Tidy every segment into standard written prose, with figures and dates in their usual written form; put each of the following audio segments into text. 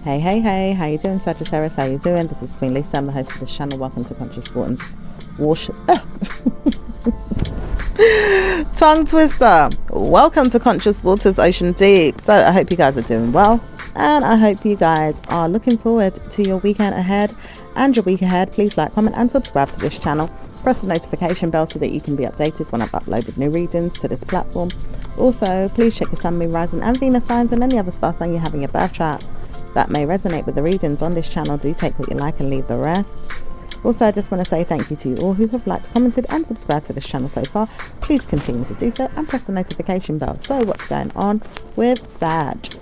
Hey, how you doing, Sagittarius? How you doing? This is Queen Lisa. I'm the host of this channel. Welcome to Conscious Waters. Tongue twister. Welcome to Conscious Waters Ocean Deep. So I hope you guys are doing well, and I hope you guys are looking forward to your weekend ahead and your week ahead. Please like, comment and subscribe to this channel. Press the notification bell so that you can be updated when I've uploaded new readings to this platform. Also, please check your sun, moon, rising and Venus signs and any other star sign you have in your birth chart that may resonate with the readings on this channel. Do take what you like and leave the rest. Also, I just want to say thank you to you all who have liked, commented and subscribed to this channel so far. Please continue to do so and press the notification bell. So what's going on with Sag?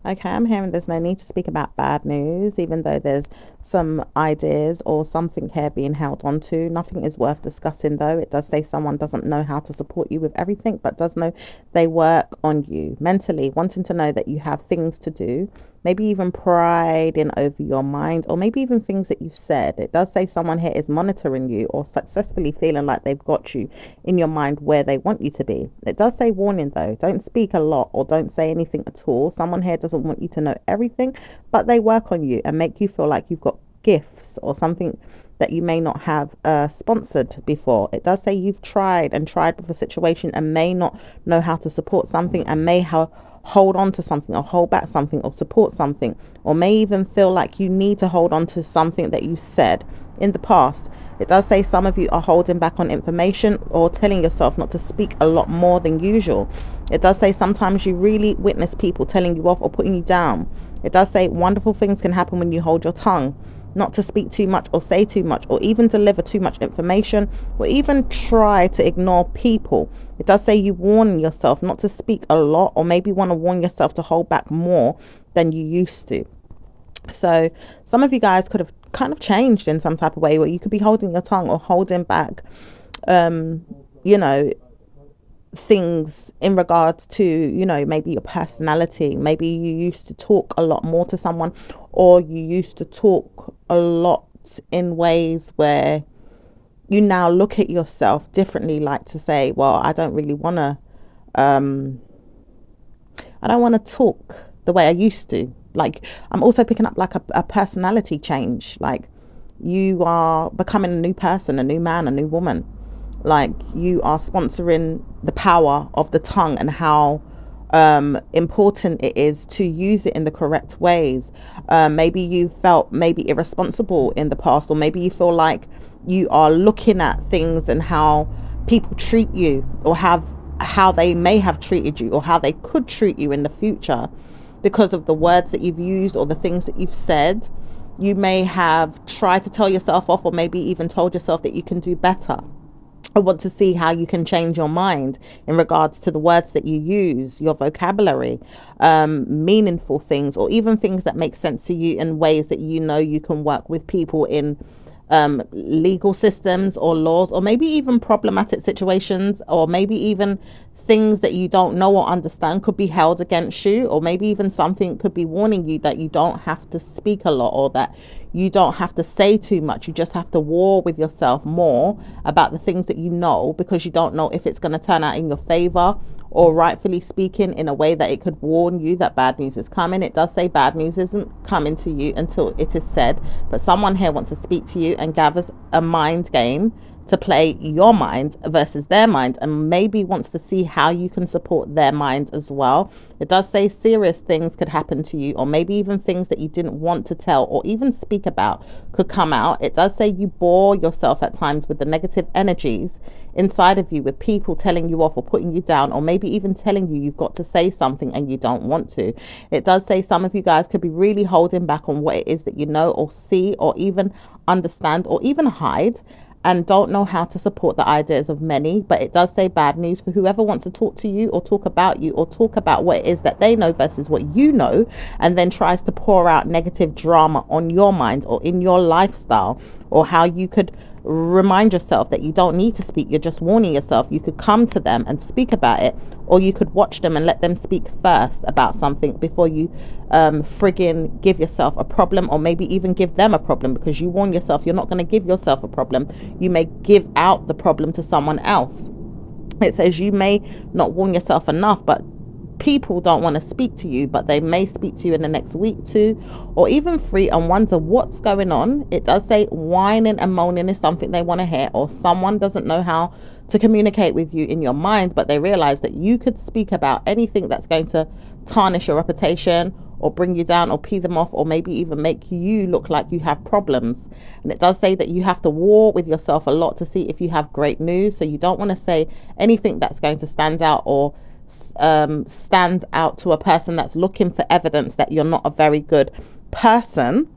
Okay, I'm hearing there's no need to speak about bad news, even though there's some ideas or something here being held onto. Nothing is worth discussing, though. It does say someone doesn't know how to support you with everything, but does know they work on you mentally, wanting to know that you have things to do, maybe even pride in over your mind, or maybe even things that you've said. It does say someone here is monitoring you or successfully feeling like they've got you in your mind where they want you to be. It does say warning, though. Don't speak a lot or don't say anything at all. Someone here doesn't want you to know everything, but they work on you and make you feel like you've got gifts or something that you may not have sponsored before. It does say you've tried with a situation and may not know how to support something and may hold on to something or hold back something or support something, or may even feel like you need to hold on to something that you said in the past. It does say some of you are holding back on information or telling yourself not to speak a lot more than usual. It does say sometimes you really witness people telling you off or putting you down. It does say wonderful things can happen when you hold your tongue, not to speak too much or say too much or even deliver too much information or even try to ignore people. It does say you warn yourself not to speak a lot, or maybe want to warn yourself to hold back more than you used to. So some of you guys could have kind of changed in some type of way where you could be holding your tongue or holding back, things in regards to, maybe your personality. Maybe you used to talk a lot more to someone, or you used to talk a lot in ways where you now look at yourself differently, like to say, well, I don't want to talk the way I used to. Like, I'm also picking up like a personality change. Like, you are becoming a new person, a new man, a new woman. Like, you are sponsoring the power of the tongue and how important it is to use it in the correct ways. Maybe you felt maybe irresponsible in the past, or maybe you feel like you are looking at things and how people treat you, or how they may have treated you, or how they could treat you in the future because of the words that you've used or the things that you've said. You may have tried to tell yourself off, or maybe even told yourself that you can do better. I want to see how you can change your mind in regards to the words that you use, your vocabulary, meaningful things, or even things that make sense to you in ways that you can work with people in legal systems or laws, or maybe even problematic situations, or maybe even things that you don't know or understand could be held against you, or maybe even something could be warning you that you don't have to speak a lot, or that you don't have to say too much. You just have to war with yourself more about the things that you know, because you don't know if it's going to turn out in your favor, or rightfully speaking in a way that it could warn you that bad news is coming. It does say bad news isn't coming to you until it is said, but someone here wants to speak to you and gathers a mind game to play your mind versus their mind, and maybe wants to see how you can support their mind as well. It does say serious things could happen to you, or maybe even things that you didn't want to tell or even speak about could come out. It does say you bore yourself at times with the negative energies inside of you, with people telling you off or putting you down, or maybe even telling you you've got to say something and you don't want to. It does say some of you guys could be really holding back on what it is that you know or see or even understand or even hide, and don't know how to support the ideas of many. But it does say bad news for whoever wants to talk to you or talk about you or talk about what it is that they know versus what you know, and then tries to pour out negative drama on your mind or in your lifestyle, or how you could remind yourself that you don't need to speak. You're just warning yourself. You could come to them and speak about it, or you could watch them and let them speak first about something before you friggin' give yourself a problem, or maybe even give them a problem, because you warn yourself you're not going to give yourself a problem. You may give out the problem to someone else. It says you may not warn yourself enough, but people don't want to speak to you, but they may speak to you in the next week, 2, or even 3, and wonder what's going on. It does say whining and moaning is something they want to hear, or someone doesn't know how to communicate with you in your mind, but they realize that you could speak about anything that's going to tarnish your reputation or bring you down or pee them off, or maybe even make you look like you have problems. And it does say that you have to war with yourself a lot to see if you have great news. So you don't want to say anything that's going to stand out or stand out to a person that's looking for evidence that you're not a very good person.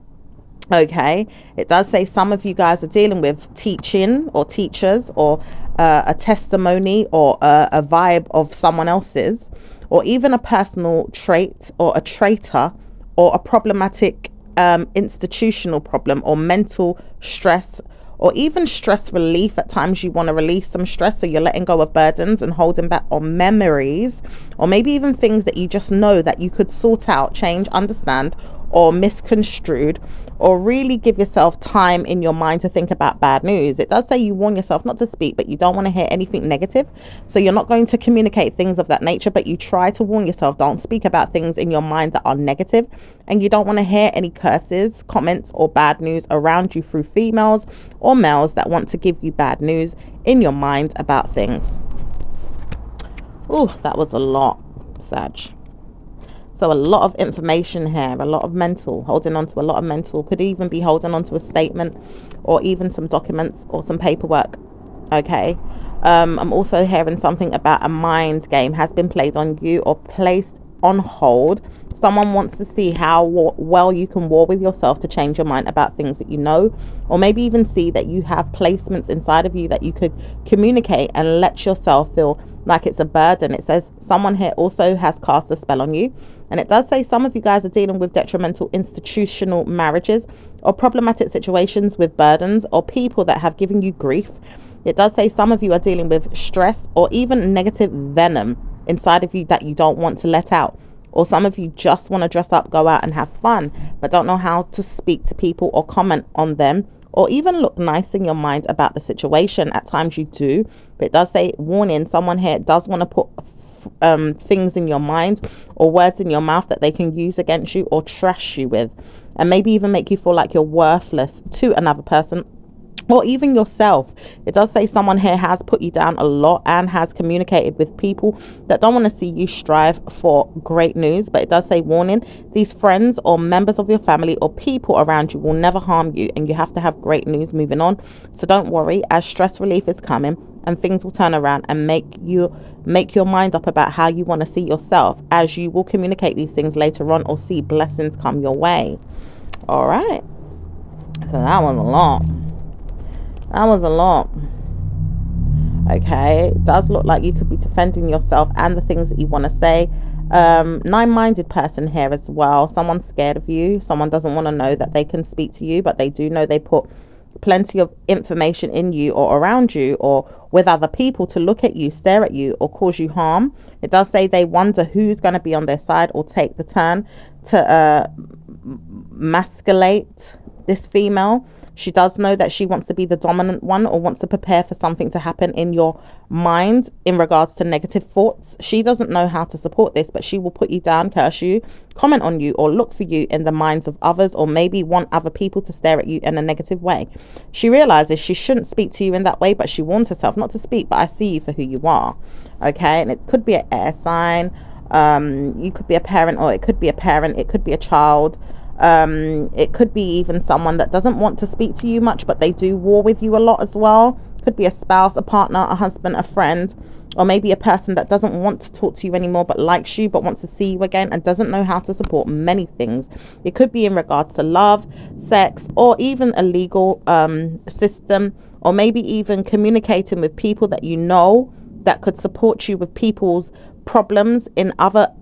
Okay, it does say some of you guys are dealing with teaching or teachers, or a testimony, or a vibe of someone else's, or even a personal trait or a traitor, or a problematic institutional problem, or mental stress, or even stress relief. At times you want to release some stress, so you're letting go of burdens and holding back on memories, or maybe even things that you just know that you could sort out, change, understand, or misconstrued, or really give yourself time in your mind to think about bad news. It does say you warn yourself not to speak, but you don't want to hear anything negative. So you're not going to communicate things of that nature, but you try to warn yourself, don't speak about things in your mind that are negative. And you don't want to hear any curses, comments, or bad news around you through females or males that want to give you bad news in your mind about things. Oh, that was a lot, Sag. So a lot of information here, a lot of mental, holding on to a lot of mental, could even be holding on to a statement or even some documents or some paperwork. Okay. I'm also hearing something about a mind game has been played on you or placed on hold. Someone wants to see how well you can war with yourself to change your mind about things that you know, or maybe even see that you have placements inside of you that you could communicate and let yourself feel like it's a burden. It says someone here also has cast a spell on you. And it does say some of you guys are dealing with detrimental institutional marriages or problematic situations with burdens or people that have given you grief. It does say some of you are dealing with stress or even negative venom inside of you that you don't want to let out. Or some of you just want to dress up, go out and have fun, but don't know how to speak to people or comment on them, or even look nice in your mind about the situation. At times you do, but it does say, warning, someone here does want to put things in your mind or words in your mouth that they can use against you or trash you with, and maybe even make you feel like you're worthless to another person or even yourself. It does say someone here has put you down a lot and has communicated with people that don't want to see you strive for great news. But it does say, warning, these friends or members of your family or people around you will never harm you, and you have to have great news moving on. So don't worry, as stress relief is coming and things will turn around and make your mind up about how you want to see yourself, as you will communicate these things later on or see blessings come your way. All right, so that was a lot. That was a lot. Okay, it does look like you could be defending yourself and the things that you want to say. Nine-minded person here as well. Someone's scared of you. Someone doesn't want to know that they can speak to you, but they do know they put plenty of information in you or around you or with other people to look at you, stare at you, or cause you harm. It does say they wonder who's going to be on their side or take the turn to masculate this female. She does know that she wants to be the dominant one or wants to prepare for something to happen in your mind in regards to negative thoughts. She doesn't know how to support this, but she will put you down, curse you, comment on you, or look for you in the minds of others, or maybe want other people to stare at you in a negative way. She realizes she shouldn't speak to you in that way, but she warns herself not to speak, but I see you for who you are. Okay, and it could be an air sign. You could be a parent, or it could be a parent. It could be a child. It could be even someone that doesn't want to speak to you much, but they do war with you a lot as well. Could be a spouse, a partner, a husband, a friend, or maybe a person that doesn't want to talk to you anymore but likes you but wants to see you again and doesn't know how to support many things. It could be in regards to love, sex, or even a legal system, or maybe even communicating with people that you know that could support you with people's problems in other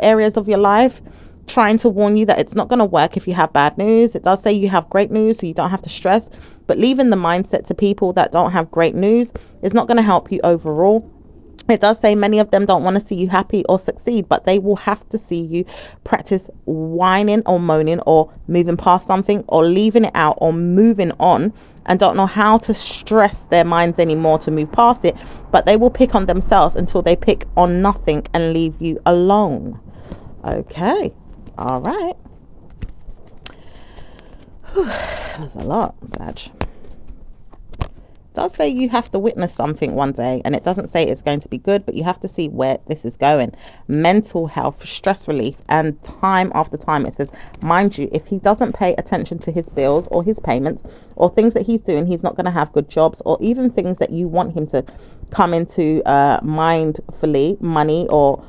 areas of your life, trying to warn you that it's not going to work if you have bad news. It does say you have great news, so you don't have to stress, but leaving the mindset to people that don't have great news is not going to help you overall. It does say many of them don't want to see you happy or succeed, but they will have to see you practice whining or moaning or moving past something or leaving it out or moving on and don't know how to stress their minds anymore to move past it, but they will pick on themselves until they pick on nothing and leave you alone. Okay, all right. Whew. There's a lot, Sag. It does say you have to witness something one day, and it doesn't say it's going to be good, but you have to see where this is going. Mental health, stress relief, and time after time it says, mind you, if he doesn't pay attention to his bills or his payments or things that he's doing, he's not going to have good jobs, or even things that you want him to come into mindfully, money, or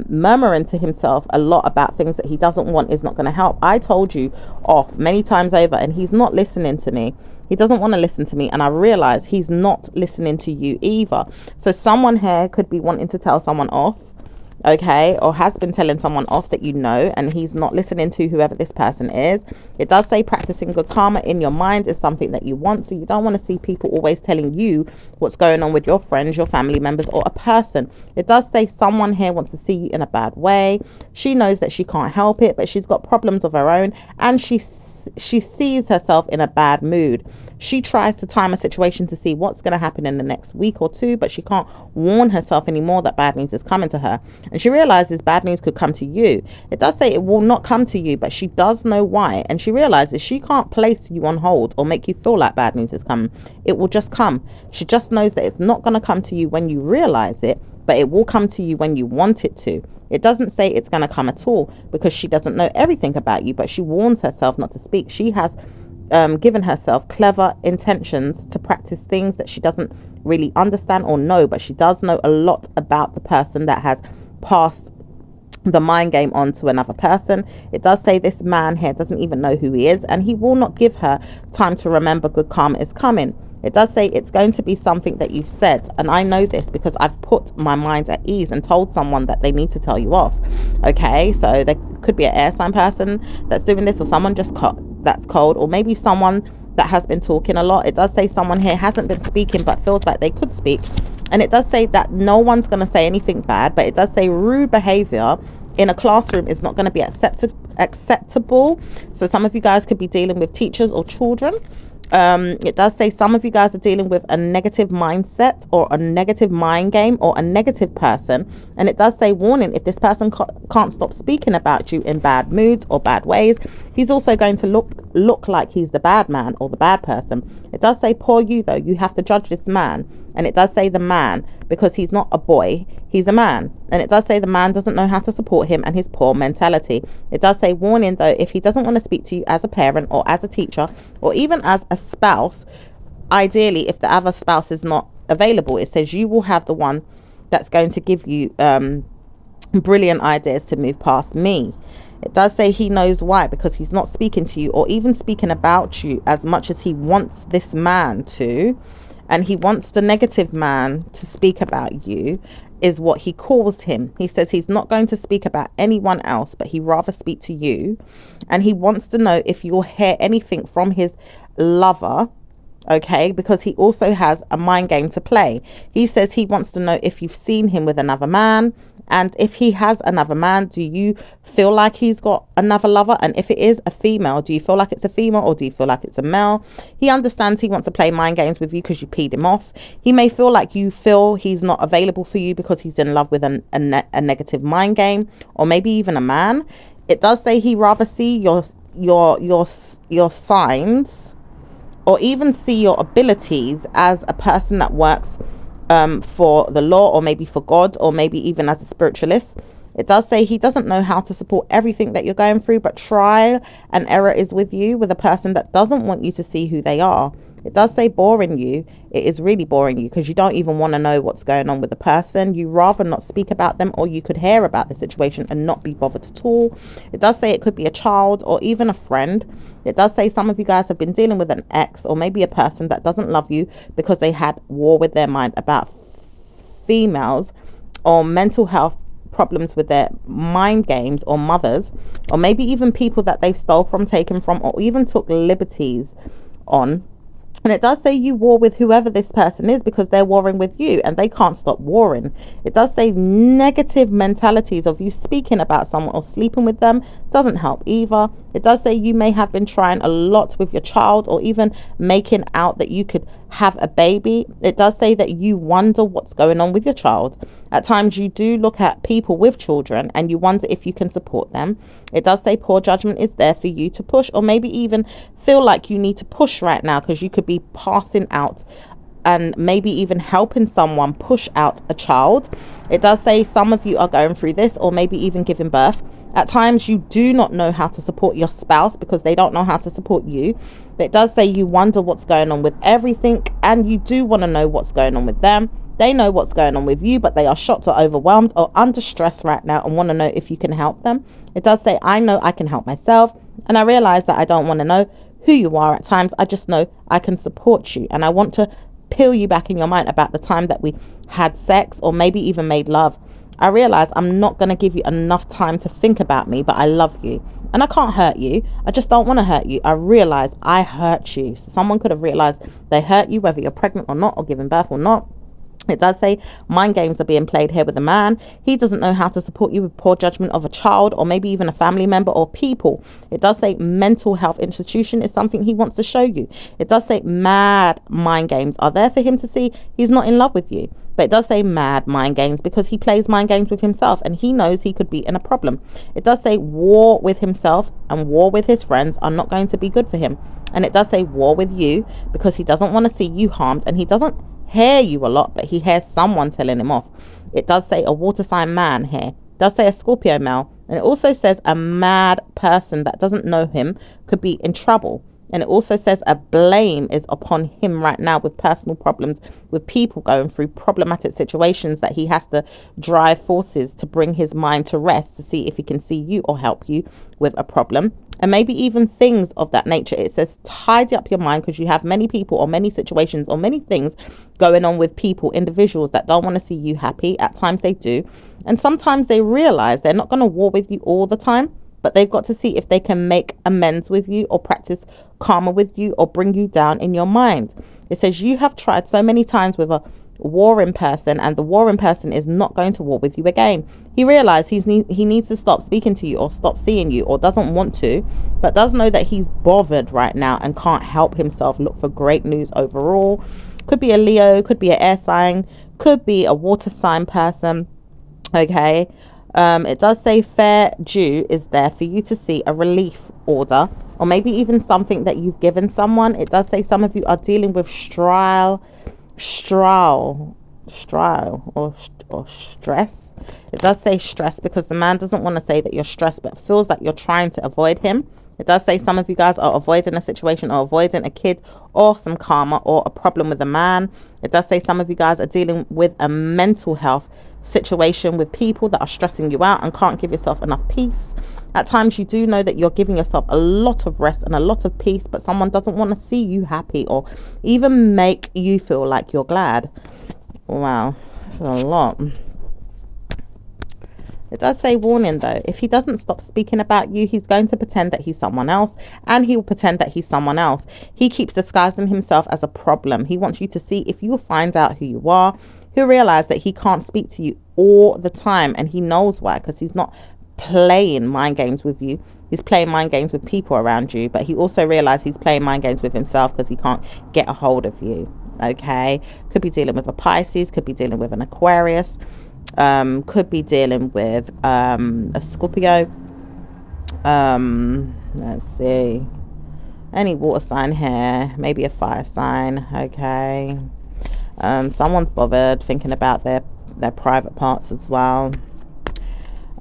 murmuring to himself a lot about things that he doesn't want is not going to help. I told you off many times over, and he's not listening to me. He doesn't want to listen to me, and I realize he's not listening to you either. So someone here could be wanting to tell someone off, okay, or has been telling someone off that you know, and he's not listening to whoever this person is. It does say practicing good karma in your mind is something that you want, so you don't want to see people always telling you what's going on with your friends, your family members, or a person. It does say someone here wants to see you in a bad way. She knows that she can't help it, but she's got problems of her own, and she sees herself in a bad mood. She tries to time a situation to see what's going to happen in the next week or two, but she can't warn herself anymore that bad news is coming to her. And she realizes bad news could come to you. It does say it will not come to you, but she does know why. And she realizes she can't place you on hold or make you feel like bad news is coming. It will just come. She just knows that it's not going to come to you when you realize it, but it will come to you when you want it to. It doesn't say it's going to come at all, because she doesn't know everything about you, but she warns herself not to speak. She has given herself clever intentions to practice things that she doesn't really understand or know, but she does know a lot about the person that has passed the mind game on to another person. It does say this man here doesn't even know who he is, and he will not give her time to remember good karma is coming. It does say it's going to be something that you've said, and I know this because I've put my mind at ease and told someone that they need to tell you off. Okay, so there could be an air sign person that's doing this, or someone just that's cold, or maybe someone that has been talking a lot. It does say someone here hasn't been speaking but feels like they could speak, and it does say that no one's going to say anything bad, but it does say rude behavior in a classroom is not going to be acceptable. So some of you guys could be dealing with teachers or children. It does say some of you guys are dealing with a negative mindset or a negative mind game or a negative person, and it does say warning, if this person can't stop speaking about you in bad moods or bad ways, he's also going to look like he's the bad man or the bad person. It does say poor you though, you have to judge this man, and it does say the man because he's not a boy, he's a man. And it does say the man doesn't know how to support him and his poor mentality. It does say warning though, if he doesn't want to speak to you as a parent or as a teacher or even as a spouse, ideally if the other spouse is not available, it says you will have the one that's going to give you brilliant ideas to move past me. It does say he knows why, because he's not speaking to you or even speaking about you as much as he wants this man to, and he wants the negative man to speak about you, is what he calls him. He says he's not going to speak about anyone else, but he'd rather speak to you, and he wants to know if you'll hear anything from his lover, okay, because he also has a mind game to play. He says he wants to know if you've seen him with another man, and if he has another man, do you feel like he's got another lover? And if it is a female, do you feel like it's a female or do you feel like it's a male? He understands he wants to play mind games with you because you peed him off. He may feel like you feel he's not available for you because he's in love with a negative mind game, or maybe even a man. It does say he rather see your signs or even see your abilities as a person that works for the law, or maybe for God, or maybe even as a spiritualist. It does say he doesn't know how to support everything that you're going through, but trial and error is with you with a person that doesn't want you to see who they are. It does say boring you. It is really boring you because you don't even want to know what's going on with the person. You rather not speak about them, or you could hear about the situation and not be bothered at all. It does say it could be a child or even a friend. It does say some of you guys have been dealing with an ex, or maybe a person that doesn't love you because they had war with their mind about females, or mental health problems with their mind games, or mothers, or maybe even people that they stole from, taken from, or even took liberties on. And it does say you war with whoever this person is because they're warring with you and they can't stop warring. It does say negative mentalities of you speaking about someone or sleeping with them doesn't help either. It does say you may have been trying a lot with your child or even making out that you could have a baby. It does say that you wonder what's going on with your child. At times you do look at people with children and you wonder if you can support them. It does say poor judgment is there for you to push, or maybe even feel like you need to push right now because you could be passing out and maybe even helping someone push out a child. It does say some of you are going through this or maybe even giving birth. At times you do not know how to support your spouse because they don't know how to support you. But it does say you wonder what's going on with everything and you do want to know what's going on with them. They know what's going on with you, but they are shocked or overwhelmed or under stress right now and want to know if you can help them. It does say, I know I can help myself, and I realize that I don't want to know who you are at times. I just know I can support you, and I want to peel you back in your mind about the time that we had sex or maybe even made love. I realize I'm not going to give you enough time to think about me, but I love you and I can't hurt you. I just don't want to hurt you. I realize I hurt you. So someone could have realized they hurt you, whether you're pregnant or not, or giving birth or not. It does say mind games are being played here with a man. He doesn't know how to support you with poor judgment of a child or maybe even a family member or people. It does say mental health institution is something he wants to show you. It does say mad mind games are there for him to see he's not in love with you. But it does say mad mind games because he plays mind games with himself and he knows he could be in a problem. It does say war with himself and war with his friends are not going to be good for him. And it does say war with you because he doesn't want to see you harmed and he doesn't hear you a lot, but he hears someone telling him off. It does say a water sign man here. It does say a Scorpio male. And it also says a mad person that doesn't know him could be in trouble. And it also says a blame is upon him right now with personal problems, with people going through problematic situations that he has to drive forces to bring his mind to rest to see if he can see you or help you with a problem. And maybe even things of that nature. It says tidy up your mind because you have many people or many situations or many things going on with people, individuals that don't want to see you happy. At times they do. And sometimes they realize they're not going to war with you all the time, but they've got to see if they can make amends with you or practice karma with you or bring you down in your mind. It says you have tried so many times with a warring person and the warring person is not going to war with you again. He realized he needs to stop speaking to you or stop seeing you or doesn't want to, but does know that he's bothered right now and can't help himself look for great news overall. Could be a Leo, could be an air sign, could be a water sign person. Okay. It does say fair due is there for you to see a relief order or maybe even something that you've given someone. It does say some of you are dealing with stress. It does say stress because the man doesn't want to say that you're stressed but feels like you're trying to avoid him. It does say some of you guys are avoiding a situation or avoiding a kid or some karma or a problem with a man. It does say some of you guys are dealing with a mental health situation with people that are stressing you out and can't give yourself enough peace. At times you do know that you're giving yourself a lot of rest and a lot of peace, but someone doesn't want to see you happy or even make you feel like you're glad. Wow, that's a lot. It does say warning though, if he doesn't stop speaking about you, he's going to pretend that he's someone else and he will pretend that he's someone else. He keeps disguising himself as a problem. He wants you to see if you will find out who you are. He'll realize that he can't speak to you all the time and he knows why, because he's not playing mind games with you. He's playing mind games with people around you, but he also realizes he's playing mind games with himself because he can't get a hold of you. Okay, could be dealing with a Pisces, could be dealing with an Aquarius, could be dealing with a Scorpio. Let's see, any water sign here, maybe a fire sign. Okay, someone's bothered thinking about their private parts as well.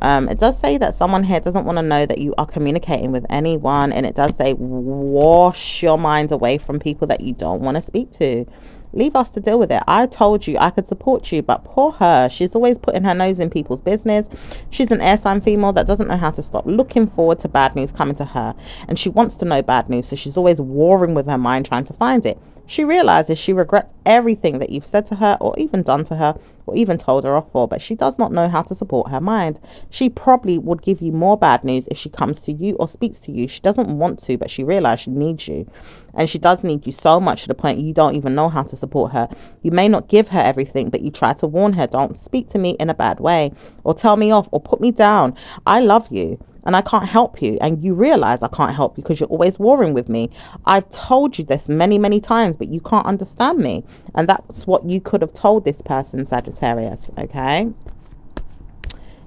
It does say that someone here doesn't want to know that you are communicating with anyone, and it does say wash your mind away from people that you don't want to speak to. Leave us to deal with it. I told you I could support you, but poor her. She's always putting her nose in people's business. She's an air sign female that doesn't know how to stop looking forward to bad news coming to her, and she wants to know bad news, so she's always warring with her mind trying to find it. She realizes she regrets everything that you've said to her or even done to her or even told her off for, but she does not know how to support her mind. She probably would give you more bad news if she comes to you or speaks to you. She doesn't want to, but she realizes she needs you. And she does need you so much to the point you don't even know how to support her. You may not give her everything, but you try to warn her, don't speak to me in a bad way or tell me off or put me down. I love you and I can't help you. And you realize I can't help you because you're always warring with me. I've told you this many, many times, but you can't understand me. And that's what you could have told this person, Sagittarius, okay?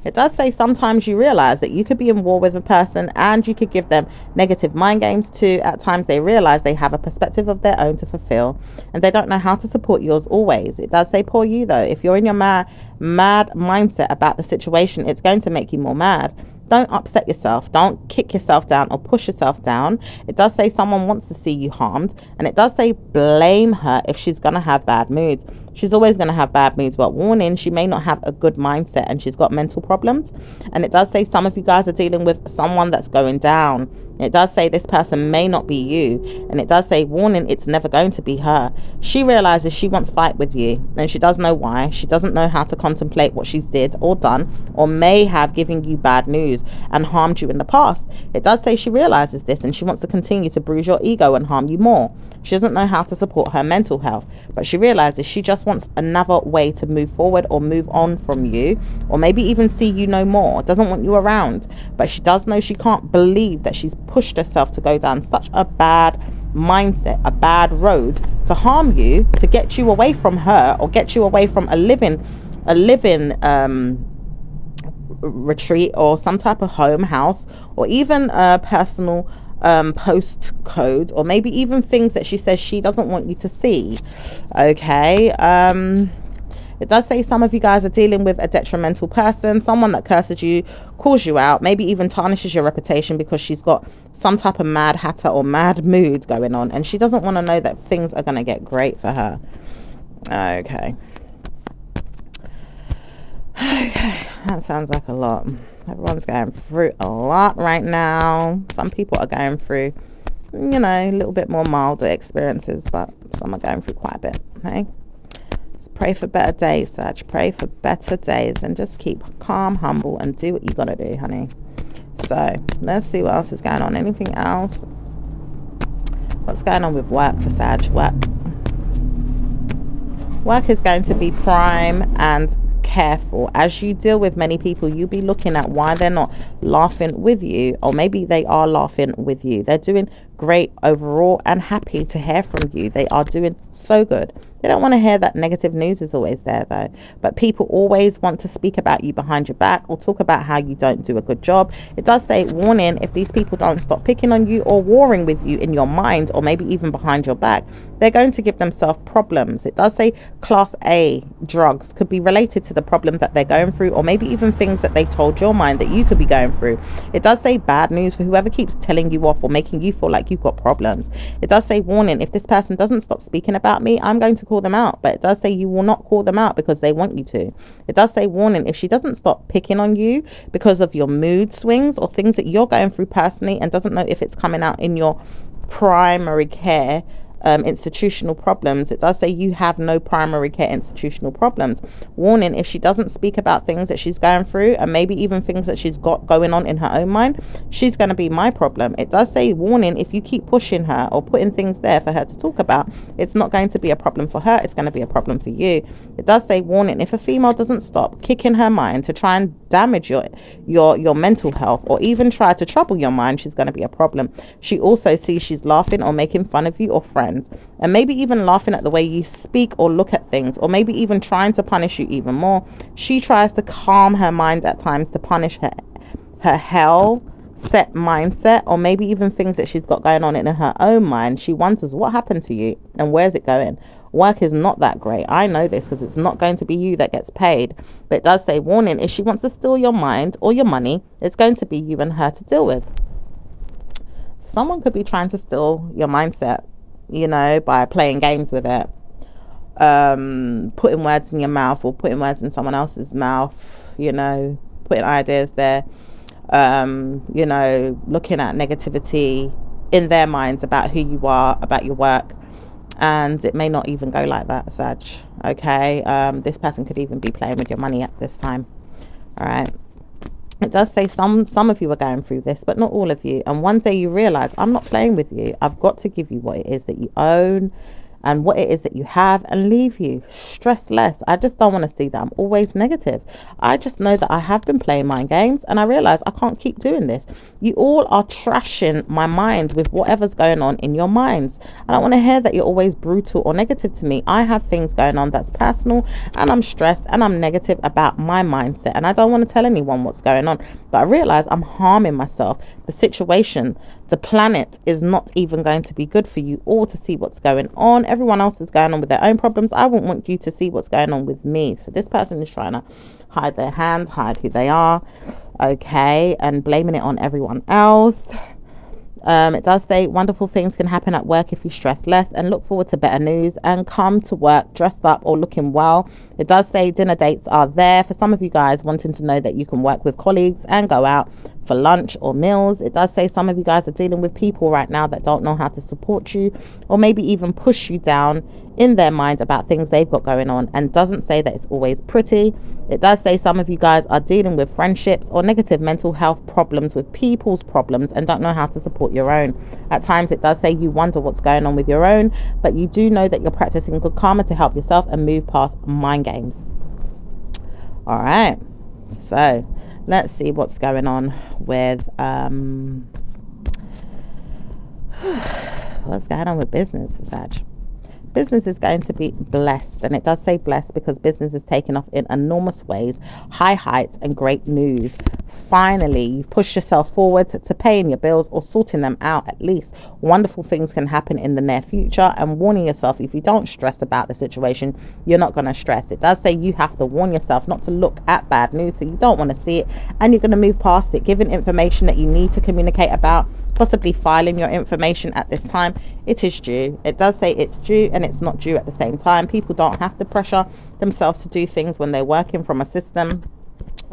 It does say sometimes you realize that you could be in war with a person and you could give them negative mind games too. At times they realize they have a perspective of their own to fulfill and they don't know how to support yours always. It does say poor you though. If you're in your mad mindset about the situation, it's going to make you more mad. Don't upset yourself. Don't kick yourself down or push yourself down. It does say someone wants to see you harmed. And it does say blame her if she's going to have bad moods. She's always going to have bad moods. But warning, she may not have a good mindset and she's got mental problems. And it does say some of you guys are dealing with someone that's going down. It does say this person may not be you. And it does say, warning, it's never going to be her. She realizes she wants fight with you. And she does know why. She doesn't know how to contemplate what she's did or done or may have given you bad news and harmed you in the past. It does say she realizes this and she wants to continue to bruise your ego and harm you more. She doesn't know how to support her mental health, but she realizes she just wants another way to move forward or move on from you, or maybe even see you no more. Doesn't want you around, but she does know she can't believe that she's pushed herself to go down such a bad mindset, a bad road to harm you, to get you away from her or get you away from a living retreat or some type of home, house, or even a personal postcode, or maybe even things that she says she doesn't want you to see. Okay. It does say some of you guys are dealing with a detrimental person, someone that curses you, calls you out, maybe even tarnishes your reputation because she's got some type of mad hatter or mad mood going on, and she doesn't want to know that things are going to get great for her. Okay, that sounds like a lot. Everyone's going through a lot right now. Some people are going through, you know, a little bit more milder experiences, but some are going through quite a bit. Okay, just pray for better days, Sag. Pray for better days and just keep calm, humble, and do what you gotta do, honey. So let's see what else is going on. Anything else? What's going on with work for Sag? Work is going to be prime and careful. As you deal with many people, you'll be looking at why they're not laughing with you, or maybe they are laughing with you. They're doing great overall and happy to hear from you. They are doing so good. They don't want to hear that negative news is always there though. But people always want to speak about you behind your back or talk about how you don't do a good job. It does say, warning, if these people don't stop picking on you or warring with you in your mind or maybe even behind your back, they're going to give themselves problems. It does say class A drugs could be related to the problem that they're going through, or maybe even things that they've told your mind that you could be going through. It does say bad news for whoever keeps telling you off or making you feel like you've got problems. It does say, warning, if this person doesn't stop speaking about me, I'm going to call them out. But it does say you will not call them out because they want you to. It does say, warning, if she doesn't stop picking on you because of your mood swings or things that you're going through personally and doesn't know if it's coming out in your primary care institutional problems. It does say you have no primary care institutional problems. Warning, if she doesn't speak about things that she's going through and maybe even things that she's got going on in her own mind, she's going to be my problem. It does say, warning, if you keep pushing her or putting things there for her to talk about, it's not going to be a problem for her, it's going to be a problem for you. It does say, warning, if a female doesn't stop kicking her mind to try and damage your mental health or even try to trouble your mind, she's going to be a problem. She also sees she's laughing or making fun of you or friends, and maybe even laughing at the way you speak or look at things, or maybe even trying to punish you even more. She tries to calm her mind at times to punish her hell set mindset, or maybe even things that she's got going on in her own mind. She wonders what happened to you and where's it going. Work is not that great. I know this because it's not going to be you that gets paid. But it does say, warning, if she wants to steal your mind or your money, it's going to be you and her to deal with. Someone could be trying to steal your mindset, you know, by playing games with it, putting words in your mouth or putting words in someone else's mouth, you know, putting ideas there, you know, looking at negativity in their minds about who you are, about your work. And it may not even go like that, Sag. Okay, this person could even be playing with your money at this time. All right. It does say some of you are going through this, but not all of you. And one day you realize, I'm not playing with you. I've got to give you what it is that you own and what it is that you have, and leave you stress less. I just don't want to see that I'm always negative. I just know that I have been playing mind games, and I realize I can't keep doing this. You all are trashing my mind with whatever's going on in your minds. I don't want to hear that you're always brutal or negative to me. I have things going on that's personal, and I'm stressed and I'm negative about my mindset, and I don't want to tell anyone what's going on, but I realize I'm harming myself. The situation, the planet is not even going to be good for you all to see what's going on. Everyone else is going on with their own problems. I wouldn't want you to see what's going on with me. So this person is trying to hide their hand, hide who they are, okay, and blaming it on everyone else. It does say wonderful things can happen at work if you stress less, and look forward to better news and come to work dressed up or looking well. It does say dinner dates are there for some of you guys wanting to know that you can work with colleagues and go out for lunch or meals. It does say some of you guys are dealing with people right now that don't know how to support you, or maybe even push you down in their mind about things they've got going on, and doesn't say that it's always pretty. It does say some of you guys are dealing with friendships or negative mental health problems with people's problems and don't know how to support your own. At times it does say you wonder what's going on with your own, but you do know that you're practicing good karma to help yourself and move past mind games. All right, so let's see what's going on with what's going on with business for Sag. Business is going to be blessed, and it does say blessed because business is taking off in enormous ways, high heights and great news. Finally, you've pushed yourself forward to paying your bills or sorting them out at least. Wonderful things can happen in the near future, and warning yourself, if you don't stress about the situation, you're not going to stress. It does say you have to warn yourself not to look at bad news, so you don't want to see it, and you're going to move past it, given information that you need to communicate about, possibly filing your information at this time. It is due. It does say it's due and it's not due at the same time. People don't have to pressure themselves to do things when they're working from a system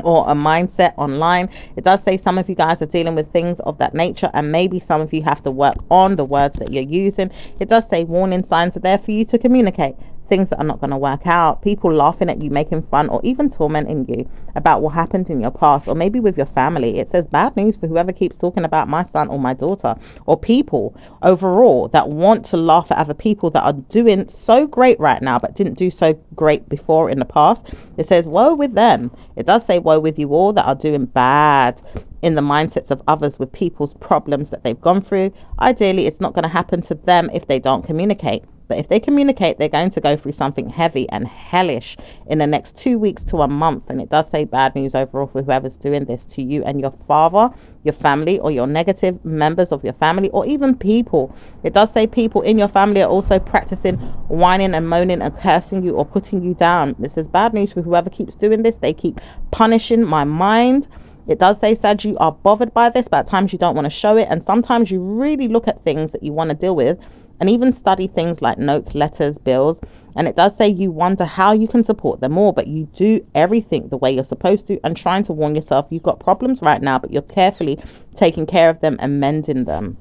or a mindset online. It does say some of you guys are dealing with things of that nature, and maybe some of you have to work on the words that you're using. It does say warning signs are there for you to communicate things that are not going to work out, people laughing at you, making fun, or even tormenting you about what happened in your past, or maybe with your family. It says bad news for whoever keeps talking about my son or my daughter, or people overall that want to laugh at other people that are doing so great right now but didn't do so great before in the past. It says woe with them. It does say woe with you all that are doing bad in the mindsets of others with people's problems that they've gone through. Ideally, it's not going to happen to them if they don't communicate. But if they communicate, they're going to go through something heavy and hellish in the next 2 weeks to a month. And it does say bad news overall for whoever's doing this to you and your father, your family, or your negative members of your family, or even people. It does say people in your family are also practicing whining and moaning and cursing you or putting you down. This is bad news for whoever keeps doing this. They keep punishing my mind. It does say, Sag, you are bothered by this, but at times you don't want to show it. And sometimes you really look at things that you want to deal with and even study things like notes, letters, bills. And it does say you wonder how you can support them all, but you do everything the way you're supposed to and trying to warn yourself you've got problems right now, but you're carefully taking care of them and mending them.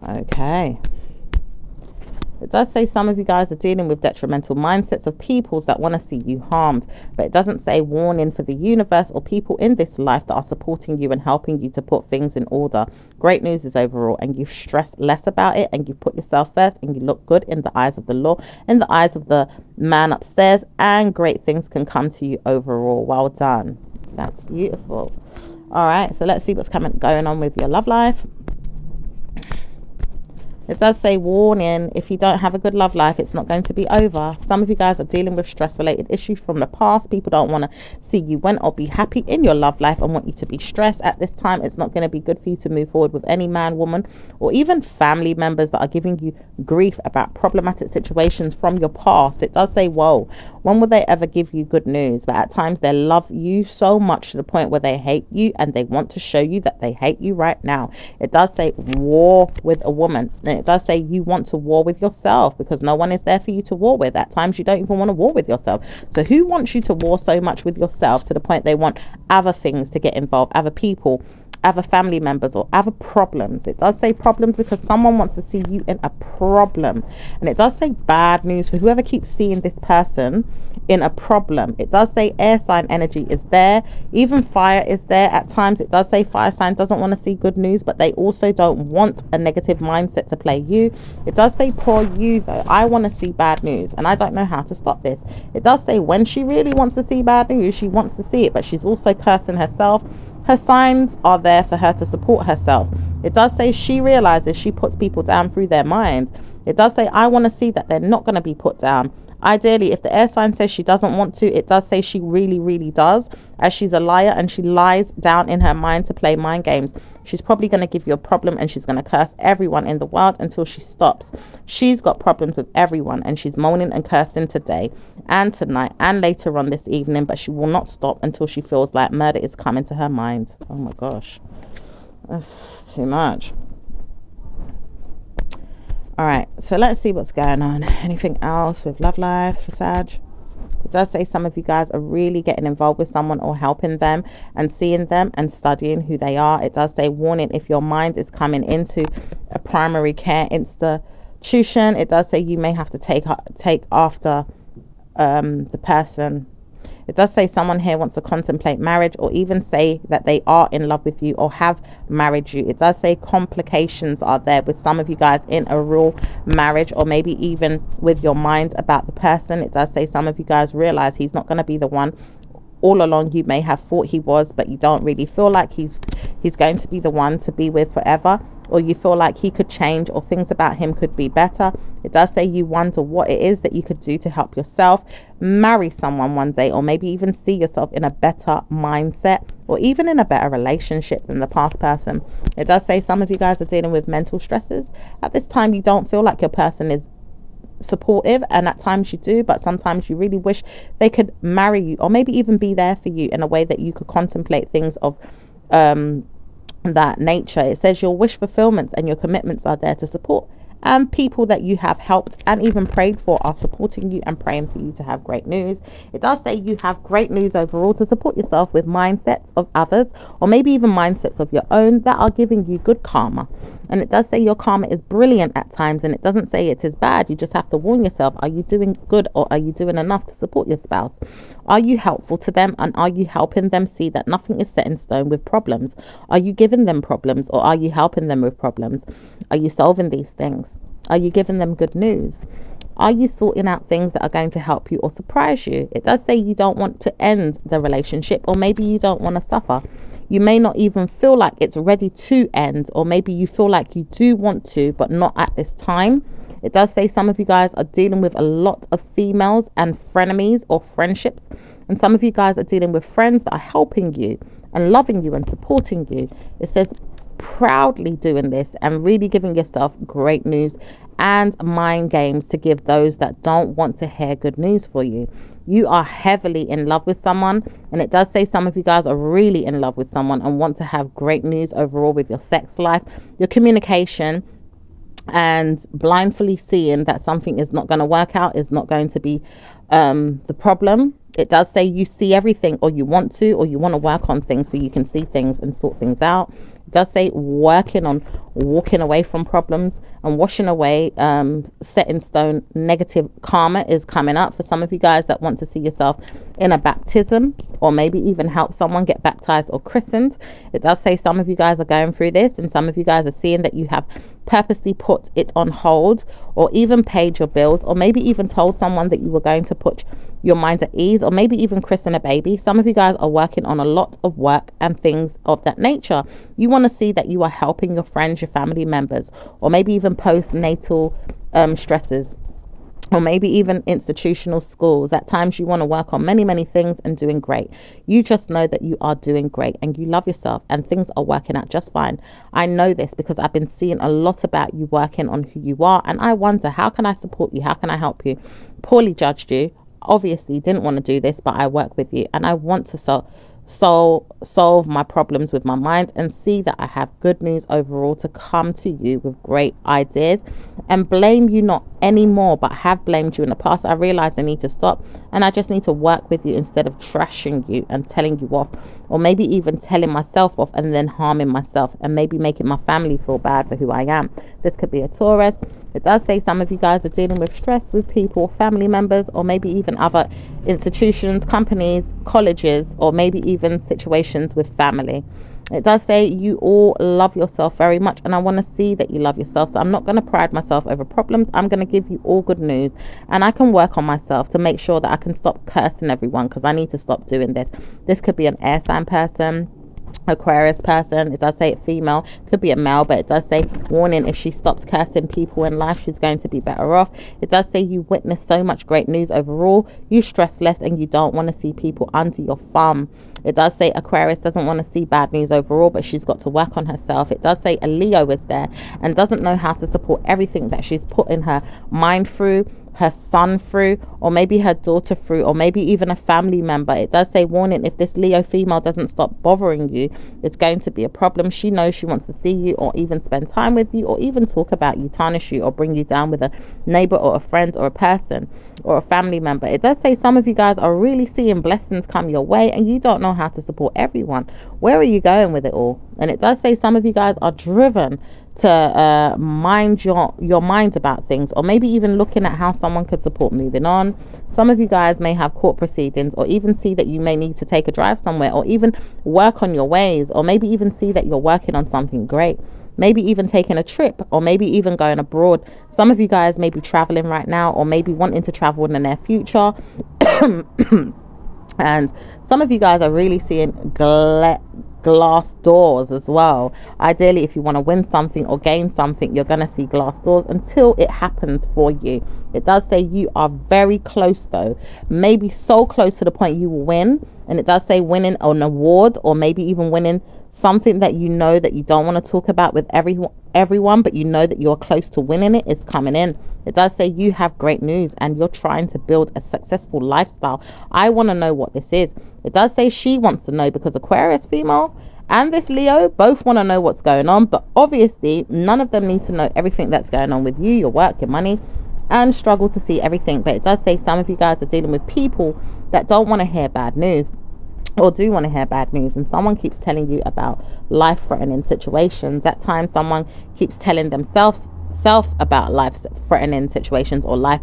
Okay. It does say some of you guys are dealing with detrimental mindsets of peoples that want to see you harmed, but it doesn't say warning for the universe or people in this life that are supporting you and helping you to put things in order. Great news is overall, and you've stressed less about it, and you put yourself first, and you look good in the eyes of the law, in the eyes of the man upstairs, and great things can come to you overall. Well done. That's beautiful. All right, so let's see what's going on with your love life. It does say warning, if you don't have a good love life, it's not going to be over. Some of you guys are dealing with stress-related issues from the past. People don't want to see you win or be happy in your love life and want you to be stressed. At this time, it's not going to be good for you to move forward with any man, woman, or even family members that are giving you grief about problematic situations from your past. It does say, whoa, when will they ever give you good news? But at times, they love you so much to the point where they hate you, and they want to show you that they hate you right now. It does say war with a woman. It does say you want to war with yourself because no one is there for you to war with. At times you don't even want to war with yourself. So who wants you to war so much with yourself to the point they want other things to get involved, other people, other family members or other problems. It does say problems because someone wants to see you in a problem. And it does say bad news for whoever keeps seeing this person in a problem. It does say air sign energy is there. Even fire is there at times. It does say fire sign doesn't want to see good news, but they also don't want a negative mindset to play you. It does say poor you though. I want to see bad news and I don't know how to stop this. It does say when she really wants to see bad news, she wants to see it, but she's also cursing herself. Her signs are there for her to support herself. It does say she realizes she puts people down through their mind. It does say I want to see that they're not going to be put down. Ideally, if the air sign says she doesn't want to, it does say she really, really does, as she's a liar and she lies down in her mind to play mind games. She's probably going to give you a problem and she's going to curse everyone in the world until she stops. She's got problems with everyone and she's moaning and cursing today and tonight and later on this evening, but she will not stop until she feels like murder is coming to her mind. Oh my gosh, that's too much. All right, so let's see what's going on. Anything else with love life for Sag? It does say some of you guys are really getting involved with someone or helping them and seeing them and studying who they are. It does say warning if your mind is coming into a primary care institution. It does say you may have to take after the person. It does say someone here wants to contemplate marriage or even say that they are in love with you or have married you. It does say complications are there with some of you guys in a real marriage or maybe even with your mind about the person. It does say some of you guys realize he's not going to be the one. All along you may have thought he was, but you don't really feel like he's going to be the one to be with forever, or you feel like he could change or things about him could be better. It does say you wonder what it is that you could do to help yourself marry someone one day, or maybe even see yourself in a better mindset or even in a better relationship than the past person. It does say some of you guys are dealing with mental stresses. At this time you don't feel like your person is supportive, and at times you do, but sometimes you really wish they could marry you or maybe even be there for you in a way that you could contemplate things of that nature. It says your wish fulfillments and your commitments are there to support, and people that you have helped and even prayed for are supporting you and praying for you to have great news. It does say you have great news overall to support yourself with mindsets of others or maybe even mindsets of your own that are giving you good karma. And it does say your karma is brilliant at times, and it doesn't say it is bad. You just have to warn yourself, are you doing good or are you doing enough to support your spouse? Are you helpful to them, and are you helping them see that nothing is set in stone with problems? Are you giving them problems or are you helping them with problems? Are you solving these things? Are you giving them good news? Are you sorting out things that are going to help you or surprise you? It does say you don't want to end the relationship, or maybe you don't want to suffer. You may not even feel like it's ready to end, or maybe you feel like you do want to, but not at this time. It does say some of you guys are dealing with a lot of females and frenemies or friendships. And some of you guys are dealing with friends that are helping you and loving you and supporting you. It says proudly doing this and really giving yourself great news and mind games to give those that don't want to hear good news for you. You are heavily in love with someone, and it does say some of you guys are really in love with someone and want to have great news overall with your sex life, your communication, and blindly seeing that something is not going to work out, is not going to be the problem. It does say you see everything, or you want to work on things so you can see things and sort things out. It does say working on walking away from problems and washing away set in stone negative karma is coming up for some of you guys that want to see yourself in a baptism or maybe even help someone get baptized or christened. It does say some of you guys are going through this, and some of you guys are seeing that you have purposely put it on hold or even paid your bills, or maybe even told someone that you were going to put your mind at ease, or maybe even christen a baby. Some of you guys are working on a lot of work and things of that nature. You want to see that you are helping your friends, your family members, or maybe even postnatal stresses, or maybe even institutional schools. At times you want to work on many things and doing great. You just know that you are doing great and you love yourself and things are working out just fine. I know this because I've been seeing a lot about you working on who you are, and I wonder, how can I support you? How can I help you? Poorly judged you, obviously didn't want to do this, but I work with you and I want to solve my problems with my mind, and see that I have good news overall to come to you with great ideas, and blame you not anymore, but have blamed you in the past. I realize I need to stop, and I just need to work with you instead of trashing you and telling you off, or maybe even telling myself off and then harming myself, and maybe making my family feel bad for who I am. This could be a Taurus. It does say some of you guys are dealing with stress with people, family members, or maybe even other institutions, companies, colleges, or maybe even situations with family. It does say you all love yourself very much, and I want to see that you love yourself. So I'm not going to pride myself over problems. I'm going to give you all good news, and I can work on myself to make sure that I can stop cursing everyone, because I need to stop doing this. This could be an air sign person, Aquarius person. It does say it female, could be a male, but it does say warning, if she stops cursing people in life, she's going to be better off. It does say you witness so much great news overall, you stress less, and you don't want to see people under your thumb. It does say Aquarius doesn't want to see bad news overall, but she's got to work on herself. It does say a Leo is there and doesn't know how to support everything that she's put in her mind through, her son through, or maybe her daughter through, or maybe even a family member. It does say warning, if this Leo female doesn't stop bothering you, it's going to be a problem. She knows she wants to see you, or even spend time with you, or even talk about you, tarnish you, or bring you down with a neighbor or a friend or a person or a family member. It does say some of you guys are really seeing blessings come your way, and you don't know how to support everyone. Where are you going with it all? And it does say some of you guys are driven to mind your mind about things, or maybe even looking at how someone could support moving on. Some of you guys may have court proceedings, or even see that you may need to take a drive somewhere, or even work on your ways, or maybe even see that you're working on something great, maybe even taking a trip, or maybe even going abroad. Some of you guys may be traveling right now, or maybe wanting to travel in the near future. And some of you guys are really seeing glass doors as well. Ideally, if you want to win something or gain something, you're going to see glass doors until it happens for you. It does say you are very close, though, maybe so close to the point you will win. And it does say winning an award, or maybe even winning something that you know that you don't want to talk about with everyone, but you know that you're close to winning it, is coming in. It does say you have great news and you're trying to build a successful lifestyle. I want to know what this is. It does say she wants to know, because Aquarius female and this Leo both want to know what's going on, but obviously none of them need to know everything that's going on with you, your work, your money, and struggle to see everything. But it does say some of you guys are dealing with people that don't want to hear bad news, or do want to hear bad news, and someone keeps telling you about life-threatening situations. At times someone keeps telling themselves about life-threatening situations, or life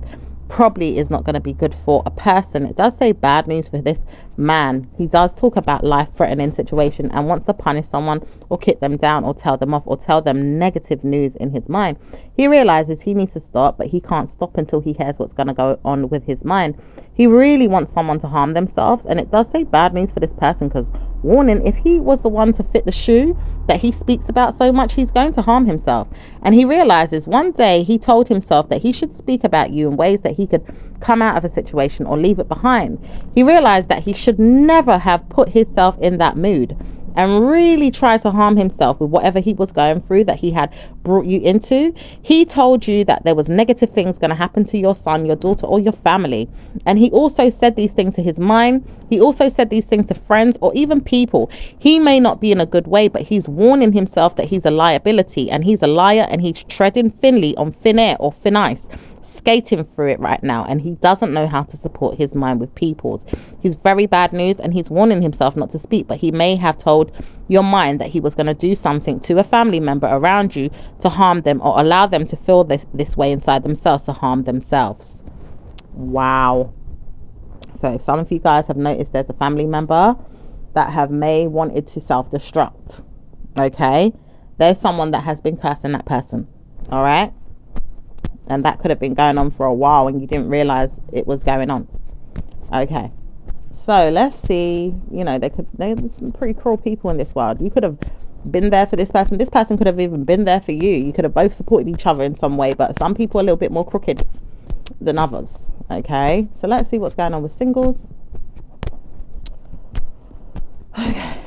probably is not going to be good for a person. It does say bad news for this man. He does talk about life-threatening situation and wants to punish someone, or kick them down, or tell them off, or tell them negative news in his mind. He realizes he needs to stop, but he can't stop until he hears what's going to go on with his mind. He really wants someone to harm themselves, and it does say bad news for this person, because warning, if he was the one to fit the shoe that he speaks about so much, he's going to harm himself. And he realizes one day he told himself that he should speak about you in ways that he could come out of a situation or leave it behind. He realized that he should never have put himself in that mood and really try to harm himself with whatever he was going through that he had brought you into. He told you that there was negative things going to happen to your son, your daughter, or your family. And he also said these things to his mind. He also said these things to friends or even people. He may not be in a good way, but he's warning himself that he's a liability, and he's a liar, and he's treading thinly on thin air or thin ice, skating through it right now, and he doesn't know how to support his mind with people's. He's very bad news, and he's warning himself not to speak, but he may have told your mind that he was going to do something to a family member around you to harm them, or allow them to feel this way inside themselves, to harm themselves. Wow. So some of you guys have noticed there's a family member that may wanted to self-destruct. Okay, there's someone that has been cursing that person. All right, and that could have been going on for a while and you didn't realize it was going on. Okay, so let's see. You know, there's some pretty cruel people in this world. You could have been there for this person. This person could have even been there for you. You could have both supported each other in some way, but some people are a little bit more crooked than others. Okay, so let's see what's going on with singles. Okay,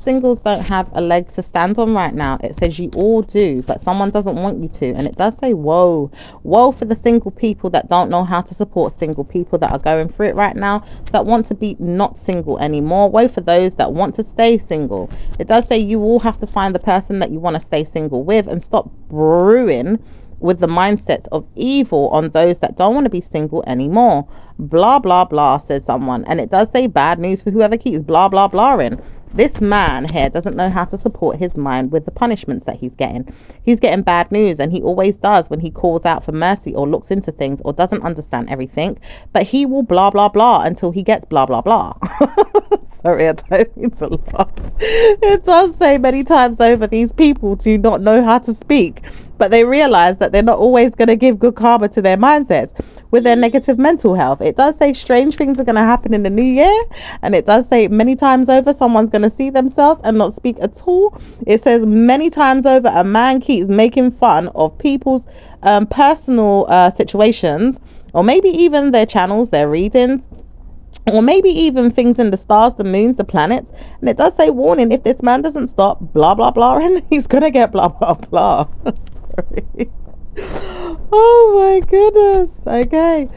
singles don't have a leg to stand on right now. It says you all do, but someone doesn't want you to. And it does say woe. Woe for the single people that don't know how to support single people that are going through it right now, that want to be not single anymore. Woe for those that want to stay single. It does say you all have to find the person that you want to stay single with and stop brewing with the mindsets of evil on those that don't want to be single anymore. Blah, blah, blah, says someone. And it does say bad news for whoever keeps blah, blah, blah in. This man here doesn't know how to support his mind with the punishments that he's getting. He's getting bad news, and he always does when he calls out for mercy or looks into things or doesn't understand everything. But he will blah, blah, blah until he gets blah, blah, blah. Sorry, I don't mean to laugh. It does say many times over, these people do not know how to speak, but they realize that they're not always going to give good karma to their mindsets with their negative mental health. It does say strange things are going to happen in the new year, and it does say many times over someone's going to see themselves and not speak at all. It says many times over a man keeps making fun of people's personal situations, or maybe even their channels, their readings, or maybe even things in the stars, the moons, the planets. And it does say warning, if this man doesn't stop blah blah blah, and he's gonna get blah blah blah. Sorry. Oh my goodness. Okay.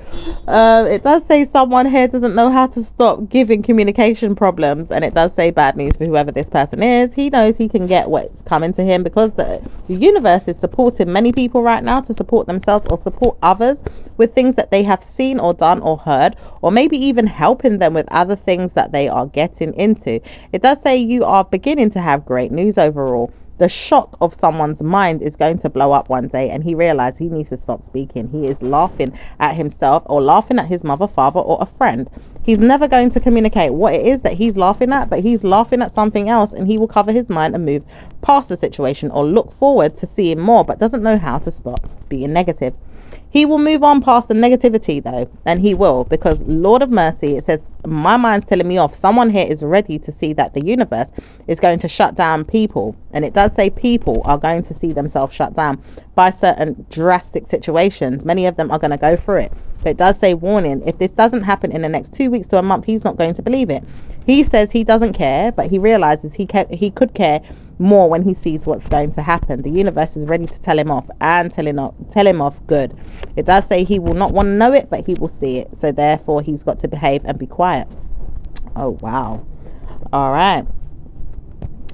It does say someone here doesn't know how to stop giving communication problems, and it does say bad news for whoever this person is. He knows he can get what's coming to him because the universe is supporting many people right now to support themselves or support others with things that they have seen or done or heard, or maybe even helping them with other things that they are getting into. It does say you are beginning to have great news overall. The shock of someone's mind is going to blow up one day, and he realizes he needs to stop speaking. He is laughing at himself or laughing at his mother, father, or a friend. He's never going to communicate what it is that he's laughing at, but he's laughing at something else, and he will cover his mind and move past the situation or look forward to seeing more, but doesn't know how to stop being negative. He will move on past the negativity though, and he will, because Lord of Mercy, it says, my mind's telling me off. Someone here is ready to see that the universe is going to shut down people. And it does say people are going to see themselves shut down by certain drastic situations. Many of them are going to go through it. But it does say warning, if this doesn't happen in the next 2 weeks to a month, he's not going to believe it. He says he doesn't care, but he realizes he could care more when he sees what's going to happen. The universe is ready to tell him off and tell him off good. It does say he will not want to know it, but he will see it. So therefore he's got to behave and be quiet. Oh wow. All right.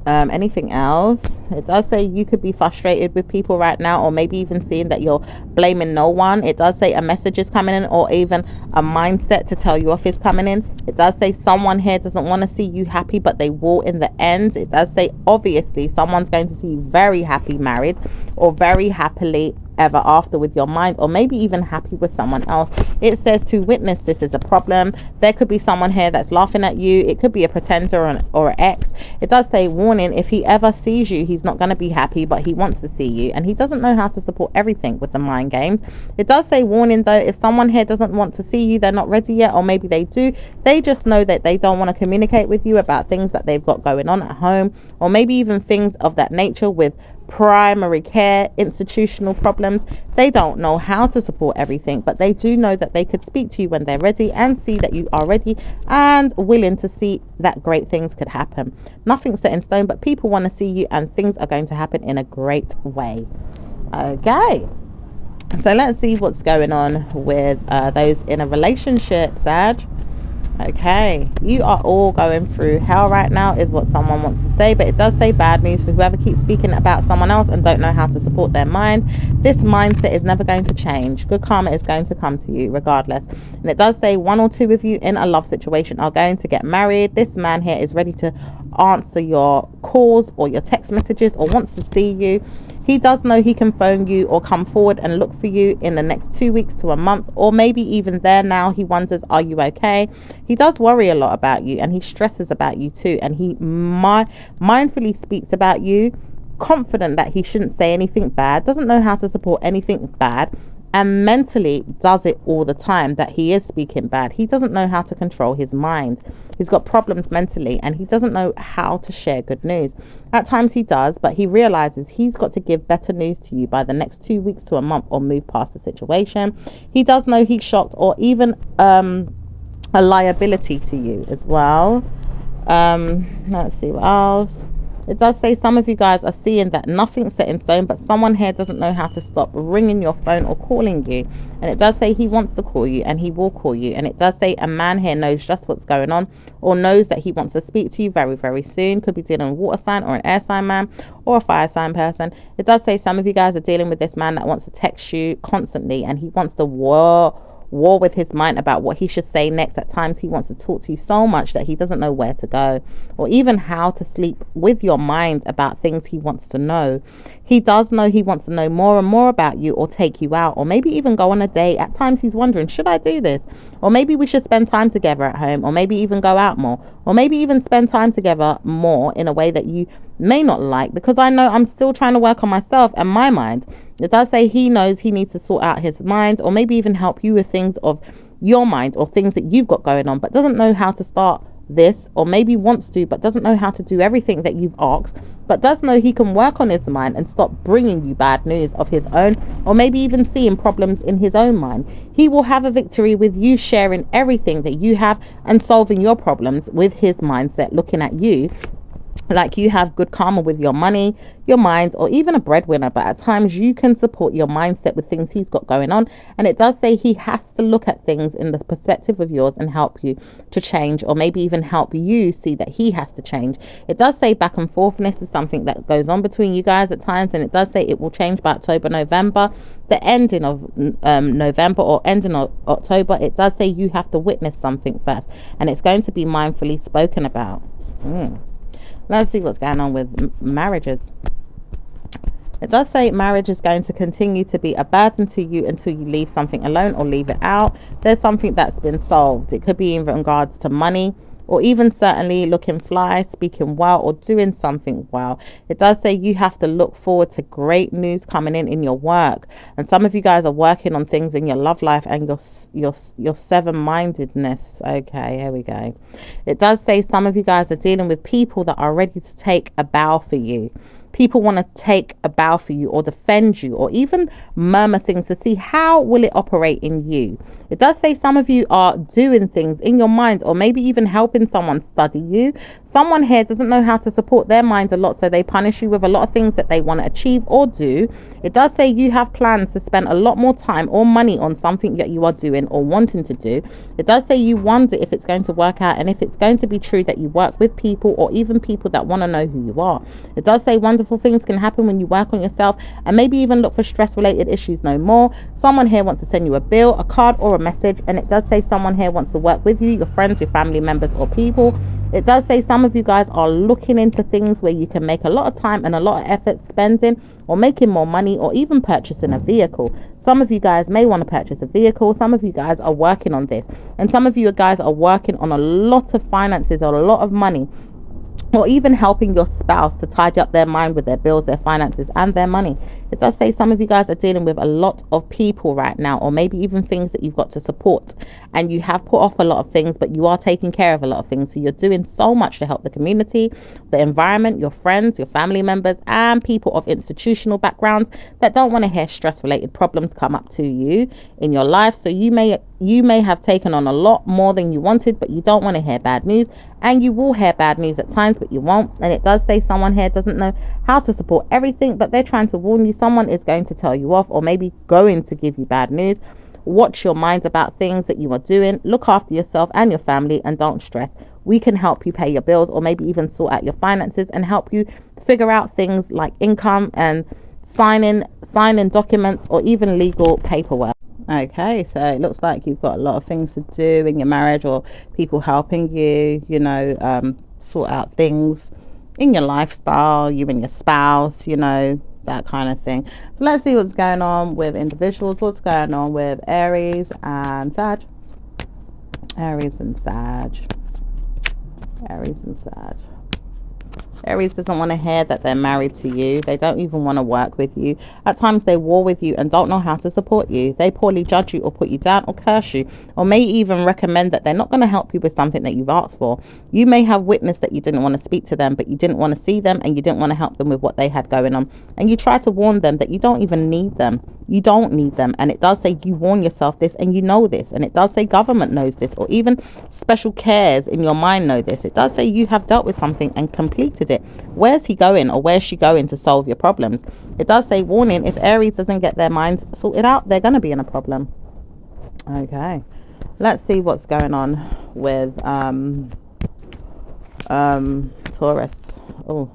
Anything else? It does say you could be frustrated with people right now, or maybe even seeing that you're blaming no one. It does say a message is coming in, or even a mindset to tell you off is coming in. It does say someone here doesn't want to see you happy, but they will in the end. It does say obviously someone's going to see you very happy married, or very happily ever after with your mind, or maybe even happy with someone else. It says to witness this is a problem. There could be someone here that's laughing at you. It could be a pretender or an ex. It does say warning, if he ever sees you, he's not going to be happy, but he wants to see you, and he doesn't know how to support everything with the mind games. It does say warning though, if someone here doesn't want to see you, they're not ready yet, or maybe they do, they just know that they don't want to communicate with you about things that they've got going on at home, or maybe even things of that nature with primary care, institutional problems. They don't know how to support everything, but they do know that they could speak to you when they're ready and see that you are ready and willing to see that great things could happen. Nothing's set in stone, but people want to see you, and things are going to happen in a great way. Okay, so let's see what's going on with those in a relationship, Sag. Okay, you are all going through hell right now is what someone wants to say, but it does say bad news for whoever keeps speaking about someone else and don't know how to support their mind. This mindset is never going to change. Good karma is going to come to you regardless. And it does say 1 or 2 of you in a love situation are going to get married. This man here is ready to answer your calls or your text messages, or wants to see you. He does know he can phone you or come forward and look for you in the next 2 weeks to a month, or maybe even there now. He wonders, are you okay? He does worry a lot about you, and he stresses about you too, and he mindfully speaks about you, confident that he shouldn't say anything bad, doesn't know how to support anything bad, and mentally does it all the time that he is speaking bad. He doesn't know how to control his mind. He's got problems mentally, and he doesn't know how to share good news. At times he does, but he realizes he's got to give better news to you by the next 2 weeks to a month, or move past the situation. He does know he's shocked, or even a liability to you as well. Let's see what else. It does say some of you guys are seeing that nothing's set in stone, but someone here doesn't know how to stop ringing your phone or calling you. And it does say he wants to call you and he will call you. And it does say a man here knows just what's going on, or knows that he wants to speak to you very, very soon. Could be dealing with a water sign or an air sign man or a fire sign person. It does say some of you guys are dealing with this man that wants to text you constantly, and he wants to war with his mind about what he should say next. At times he wants to talk to you so much that he doesn't know where to go, or even how to sleep with your mind about things he wants to know. He does know he wants to know more and more about you, or take you out, or maybe even go on a date. At times he's wondering, should I do this? Or maybe we should spend time together at home, or maybe even go out more, or maybe even spend time together more in a way that you may not like, because I know I'm still trying to work on myself and my mind. It does say he knows he needs to sort out his mind, or maybe even help you with things of your mind, or things that you've got going on, but doesn't know how to start this, or maybe wants to but doesn't know how to do everything that you've asked, but does know he can work on his mind and stop bringing you bad news of his own, or maybe even seeing problems in his own mind. He will have a victory with you sharing everything that you have and solving your problems with his mindset, looking at you like you have good karma with your money, your mind, or even a breadwinner. But at times you can support your mindset with things he's got going on. And it does say he has to look at things in the perspective of yours and help you to change, or maybe even help you see that he has to change. It does say back and forthness is something that goes on between you guys at times, and it does say it will change by October, November, the ending of November or ending of October. It does say you have to witness something first, and it's going to be mindfully spoken about. Let's see what's going on with marriages. It does say marriage is going to continue to be a burden to you until you leave something alone or leave it out. There's something that's been solved. It could be in regards to money, or even certainly looking fly, speaking well, or doing something well. It does say you have to look forward to great news coming in your work. And some of you guys are working on things in your love life and your seven-mindedness. Okay, here we go. It does say some of you guys are dealing with people that are ready to take a bow for you. People want to take a bow for you, or defend you, or even murmur things to see how will it operate in you. It does say some of you are doing things in your mind, or maybe even helping someone study you. Someone here doesn't know how to support their mind a lot, so they punish you with a lot of things that they want to achieve or do. It does say you have plans to spend a lot more time or money on something that you are doing or wanting to do. It does say you wonder if it's going to work out, and if it's going to be true that you work with people, or even people that want to know who you are. It does say wonderful things can happen when you work on yourself, and maybe even look for stress related issues no more. Someone here wants to send you a bill, a card, or a message. And it does say someone here wants to work with you, your friends, your family members, or people. It does say some of you guys are looking into things where you can make a lot of time and a lot of effort spending, or making more money, or even purchasing a vehicle. Some of you guys may want to purchase a vehicle. Some of you guys are working on this, and some of you guys are working on a lot of finances or a lot of money, or even helping your spouse to tidy up their mind with their bills, their finances, and their money. It does say some of you guys are dealing with a lot of people right now, or maybe even things that you've got to support, and you have put off a lot of things, but you are taking care of a lot of things. So you're doing so much to help the community, the environment, your friends, your family members, and people of institutional backgrounds that don't want to hear stress related problems come up to you in your life. So you may have taken on a lot more than you wanted, but you don't want to hear bad news, and you will hear bad news at times, but you won't. And it does say someone here doesn't know how to support everything, but they're trying to warn you. Someone is going to tell you off, or maybe going to give you bad news. Watch your mind about things that you are doing. Look after yourself and your family, and don't stress. We can help you pay your bills, or maybe even sort out your finances, and help you figure out things like income and signing documents, or even legal paperwork. Okay, so it looks like you've got a lot of things to do in your marriage, or people helping you, sort out things in your lifestyle, you and your spouse, that kind of thing. So let's see what's going on with individuals. What's going on with Aries and Sag? Aries and Sag. Aries and Sag. Aries doesn't want to hear that they're married to you. They don't even want to work with you. At times they war with you and don't know how to support you. They poorly judge you, or put you down, or curse you, or may even recommend that they're not going to help you with something that you've asked for. You may have witnessed that you didn't want to speak to them, but you didn't want to see them, and you didn't want to help them with what they had going on. And you try to warn them that you don't even need them. you don't need them. And it does say you warn yourself this and you know this. And it does say government knows this, or even special cares in your mind know this. It does say you have dealt with something and completed it. Where's he going, or where's she going to solve your problems? It does say warning, if Aries doesn't get their minds sorted out, they're going to be in a problem. Okay, let's see what's going on with Taurus. Oh,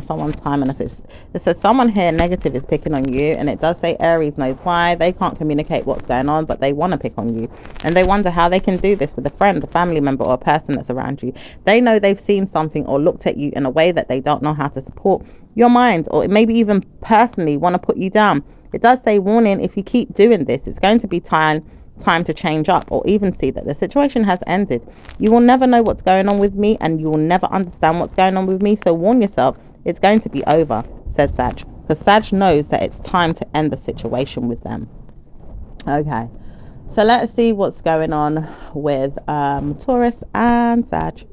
someone's time, and it says someone here negative is picking on you, and it does say Aries knows why. They can't communicate what's going on, but they want to pick on you, and they wonder how they can do this with a friend, a family member, or a person that's around you. They know they've seen something or looked at you in a way that they don't know how to support your mind, or maybe even personally want to put you down. It does say warning, if you keep doing this, it's going to be time to change up, or even see that the situation has ended. You will never know what's going on with me, and you will never understand what's going on with me, so warn yourself, it's going to be over, says Sag, because Sag knows that it's time to end the situation with them. Okay, so let's see what's going on with Taurus and Sag.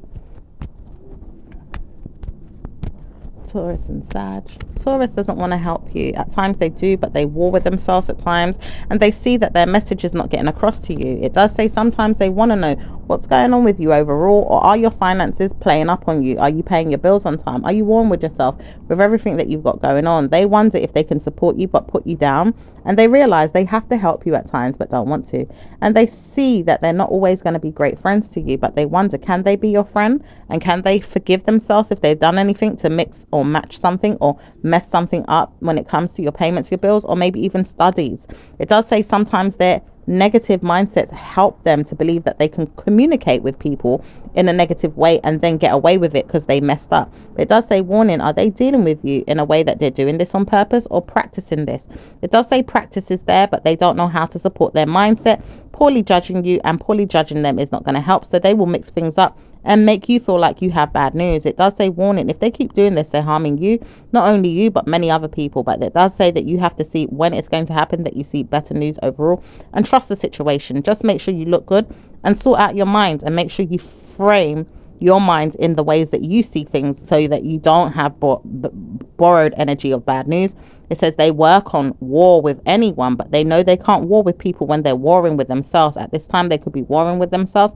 Taurus and Sag. Taurus doesn't want to help you. At times they do, but they war with themselves at times, and they see that their message is not getting across to you. It does say sometimes they want to know what's going on with you overall, or are your finances playing up on you? Are you paying your bills on time? Are you warm with yourself with everything that you've got going on? They wonder if they can support you but put you down, and they realize they have to help you at times but don't want to. And they see that they're not always going to be great friends to you, but they wonder, can they be your friend, and can they forgive themselves if they've done anything to mix or match something or mess something up when it comes to your payments, your bills, or maybe even studies. It does say sometimes their negative mindsets help them to believe that they can communicate with people in a negative way and then get away with it because they messed up. It does say warning, are they dealing with you in a way that they're doing this on purpose or practicing this? It does say practice is there, but they don't know how to support their mindset. Poorly judging you and poorly judging them is not going to help, so they will mix things up and make you feel like you have bad news. It does say warning, if they keep doing this, they're harming you, not only you but many other people. But it does say that you have to see when it's going to happen, that you see better news overall, and trust the situation. Just make sure you look good and sort out your mind, and make sure you frame your mind in the ways that you see things, so that you don't have borrowed energy of bad news. It says they work on war with anyone, but they know they can't war with people when they're warring with themselves. At this time they could be warring with themselves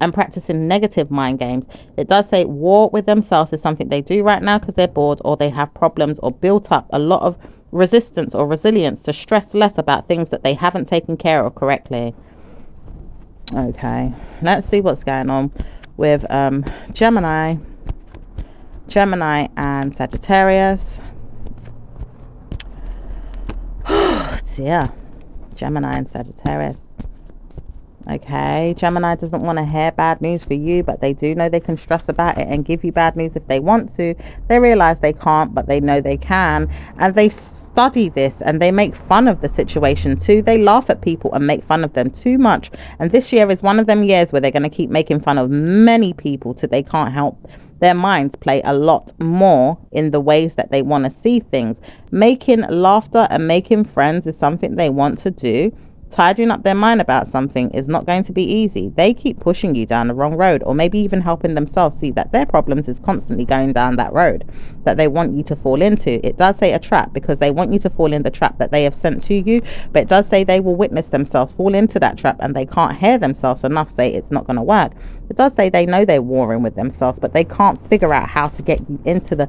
and practicing negative mind games. It does say war with themselves is something they do right now because they're bored, or they have problems, or built up a lot of resistance or resilience to stress less about things that they haven't taken care of correctly. Okay, let's see what's going on with Gemini and Sagittarius. Yeah, Gemini and Sagittarius. Okay, Gemini doesn't want to hear bad news for you, but they do know they can stress about it and give you bad news if they want to. They realize they can't, but they know they can, and they study this and they make fun of the situation too. They laugh at people and make fun of them too much, and this year is one of them years where they're going to keep making fun of many people till they can't help their minds play a lot more in the ways that they want to see things. Making laughter and making friends is something they want to do. Tidying up their mind about something is not going to be easy. They keep pushing you down the wrong road, or maybe even helping themselves see that their problems is constantly going down that road that they want you to fall into. It does say a trap, because they want you to fall in the trap that they have sent to you, but it does say they will witness themselves fall into that trap, and they can't hear themselves enough say it's not going to work. It does say they know they're warring with themselves, but they can't figure out how to get you into the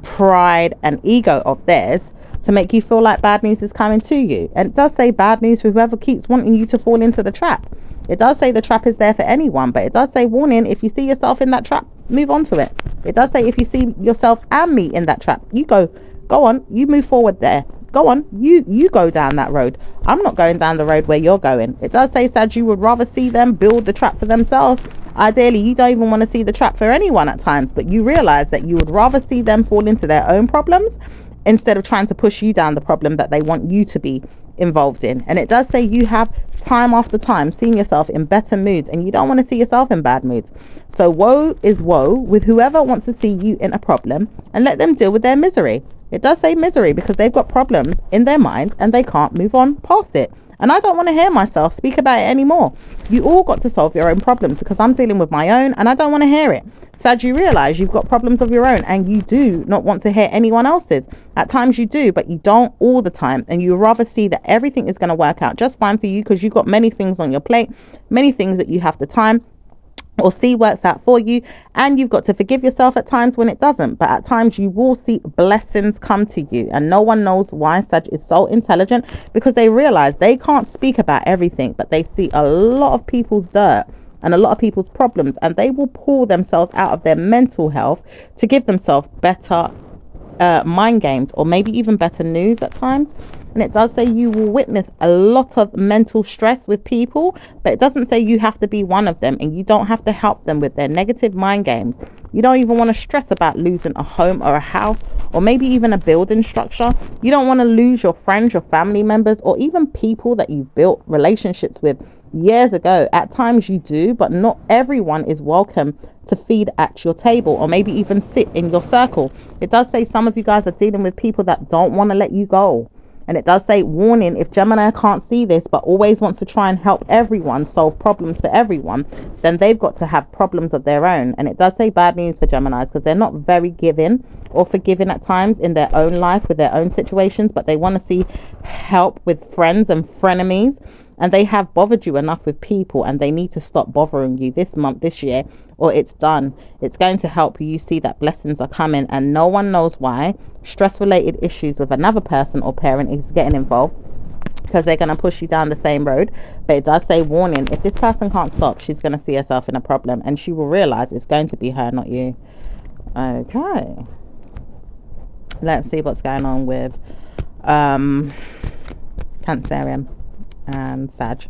pride and ego of theirs to make you feel like bad news is coming to you. And it does say bad news for whoever keeps wanting you to fall into the trap. It does say the trap is there for anyone, but it does say warning, if you see yourself in that trap, move on to it. It does say if you see yourself and me in that trap, you go on, you move forward there. Go on, you go down that road. I'm not going down the road where you're going. It does say, Sag, you would rather see them build the trap for themselves. Ideally, you don't even want to see the trap for anyone at times, but you realize that you would rather see them fall into their own problems instead of trying to push you down the problem that they want you to be involved in. And it does say you have time after time seen yourself in better moods, and you don't want to see yourself in bad moods. So woe is woe with whoever wants to see you in a problem, and let them deal with their misery. It does say misery because they've got problems in their mind and they can't move on past it. And I don't want to hear myself speak about it anymore. You all got to solve your own problems, because I'm dealing with my own and I don't want to hear it. Sag, you realize you've got problems of your own and you do not want to hear anyone else's. At times you do, but you don't all the time. And you rather see that everything is going to work out just fine for you because you've got many things on your plate, many things that you have the time or see works out for you, and you've got to forgive yourself at times when it doesn't. But at times you will see blessings come to you, and no one knows why Sag is so intelligent, because they realize they can't speak about everything, but they see a lot of people's dirt and a lot of people's problems, and they will pull themselves out of their mental health to give themselves better mind games, or maybe even better news at times. And it does say you will witness a lot of mental stress with people, but it doesn't say you have to be one of them, and you don't have to help them with their negative mind games. You don't even want to stress about losing a home or a house, or maybe even a building structure. You don't want to lose your friends, your family members, or even people that you've built relationships with years ago. At times you do, but not everyone is welcome to feed at your table, or maybe even sit in your circle. It does say some of you guys are dealing with people that don't want to let you go. And it does say, warning, if Gemini can't see this but always wants to try and help everyone solve problems for everyone, then they've got to have problems of their own. And it does say bad news for Geminis, because they're not very giving or forgiving at times in their own life with their own situations, but they want to see help with friends and frenemies. And they have bothered you enough with people, and they need to stop bothering you this month, this year, or it's done. It's going to help you see that blessings are coming, and no one knows why. Stress related issues with another person or parent is getting involved, because they're going to push you down the same road. But it does say, warning, if this person can't stop, she's going to see herself in a problem, and she will realize it's going to be her, not you. Okay, let's see what's going on with Cancerian and Sag.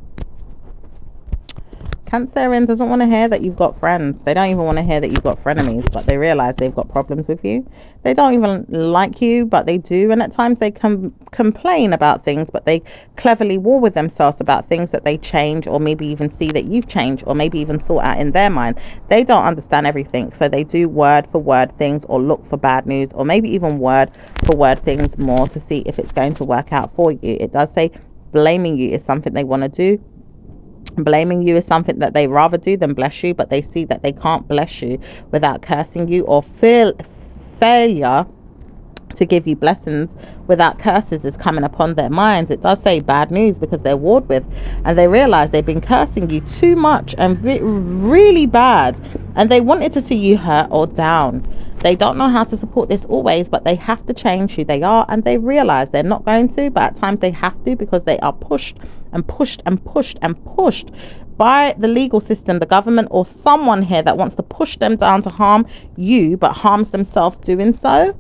Cancerian doesn't want to hear that you've got friends. They don't even want to hear that you've got frenemies, but they realize they've got problems with you. They don't even like you, but they do. And at times they complain about things, but they cleverly war with themselves about things that they change, or maybe even see that you've changed, or maybe even sort out in their mind. They don't understand everything, so they do word for word things, or look for bad news, or maybe even word for word things more to see if it's going to work out for you. It does say blaming you is something they want to do. Blaming you is something that they rather do than bless you, but they see that they can't bless you without cursing you, or failure to give you blessings without curses is coming upon their minds. It does say bad news, because they're warred with, and they realize they've been cursing you too much and really bad, and they wanted to see you hurt or down. They don't know how to support this always, but they have to change who they are, and they realize they're not going to, but at times they have to, because they are pushed and pushed and pushed and pushed by the legal system, the government, or someone here that wants to push them down to harm you, but harms themselves doing so.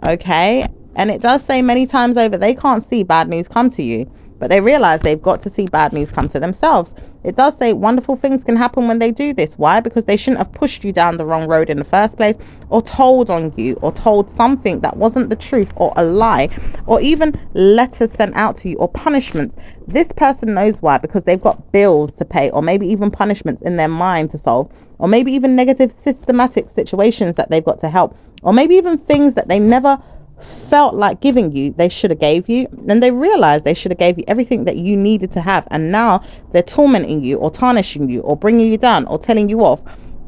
Okay, and it does say many times over, they can't see bad news come to you, but they realize they've got to see bad news come to themselves. It does say wonderful things can happen when they do this. Why? Because they shouldn't have pushed you down the wrong road in the first place, or told on you, or told something that wasn't the truth, or a lie, or even letters sent out to you, or punishments. This person knows why, because they've got bills to pay, or maybe even punishments in their mind to solve, or maybe even negative systematic situations that they've got to help, or maybe even things that they never felt like giving you, they should have gave you, and they realized they should have gave you everything that you needed to have, and now they're tormenting you, or tarnishing you, or bringing you down, or telling you off,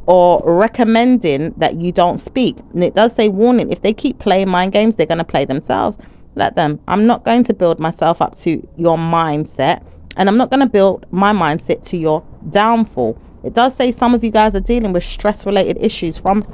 or recommending that you don't speak. And it does say, warning, if they keep playing mind games, they're going to play themselves. Let them. I'm not going to build myself up to your mindset, and I'm not going to build my mindset to your downfall. It does say some of you guys are dealing with stress related issues from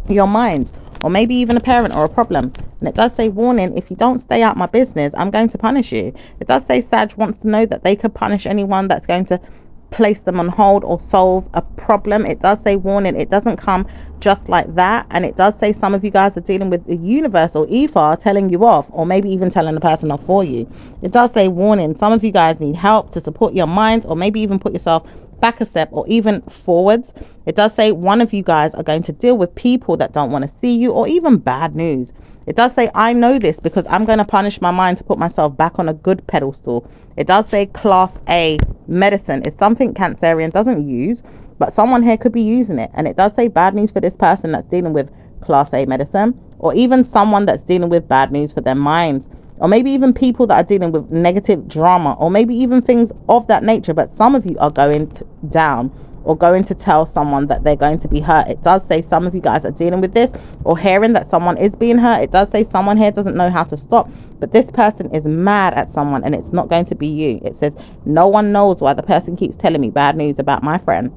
your mind, or maybe even a parent or a problem. And it does say, warning, if you don't stay out my business, I'm going to punish you. It does say Sag wants to know that they could punish anyone that's going to place them on hold or solve a problem. It does say, warning, it doesn't come just like that. And it does say some of you guys are dealing with the universe or Ifa telling you off, or maybe even telling the person off for you. It does say, warning, some of you guys need help to support your mind, or maybe even put yourself back a step, or even forwards. It does say one of you guys are going to deal with people that don't want to see you, or even bad news. It does say, I know this because I'm going to punish my mind to put myself back on a good pedestal. It does say class A medicine is something Cancerian doesn't use, but someone here could be using it. And it does say bad news for this person that's dealing with class A medicine, or even someone that's dealing with bad news for their minds, or maybe even people that are dealing with negative drama, or maybe even things of that nature. But some of you are going down, or going to tell someone that they're going to be hurt. It does say some of you guys are dealing with this or hearing that someone is being hurt. It does say someone here doesn't know how to stop, but this person is mad at someone, and it's not going to be you. It says no one knows why the person keeps telling me bad news about my friend.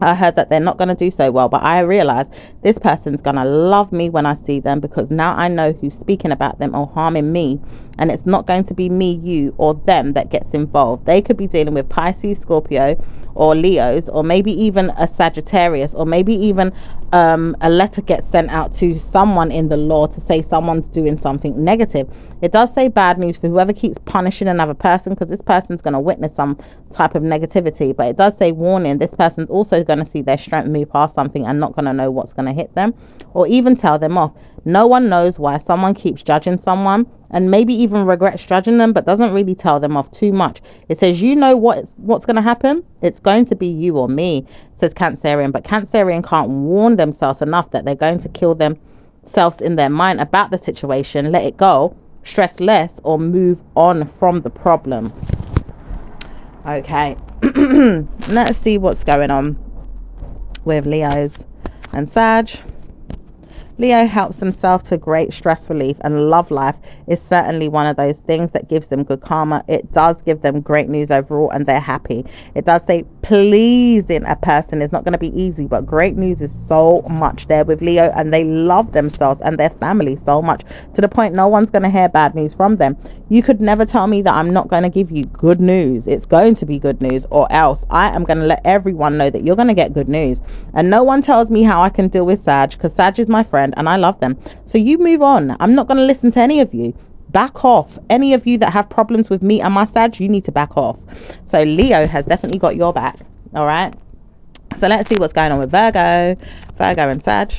I heard that they're not going to do so well, but I realize this person's going to love me when I see them, because now I know who's speaking about them or harming me, and it's not going to be me, you, or them that gets involved. They could be dealing with Pisces, Scorpio, or Leos, or maybe even a Sagittarius, or maybe even a letter gets sent out to someone in the law to say someone's doing something negative. It does say bad news for whoever keeps punishing another person, because this person's going to witness some type of negativity. But it does say warning, this person's also going to see their strength move past something and not going to know what's going to hit them or even tell them off. No one knows why someone keeps judging someone and maybe even regrets judging them, but doesn't really tell them off too much. It says, you know what's going to happen? It's going to be you or me, says Cancerian. But Cancerian can't warn themselves enough that they're going to kill themselves in their mind about the situation, let it go, stress less, or move on from the problem. Okay, let's see what's going on with Leos and Sag. Leo helps himself to great stress relief, and love life is certainly one of those things that gives them good karma. It does give them great news overall, and they're happy. It does say pleasing a person is not going to be easy, but great news is so much there with Leo, and they love themselves and their family so much to the point no one's going to hear bad news from them. You could never tell me that I'm not going to give you good news. It's going to be good news, or else I am going to let everyone know that you're going to get good news. And no one tells me how I can deal with Sag, because Sag is my friend and I love them. So you move on. I'm not going to listen to any of you. Back off. Any of you that have problems with me and my Sag, you need to back off. So Leo has definitely got your back. All right. So let's see what's going on with Virgo and Sag.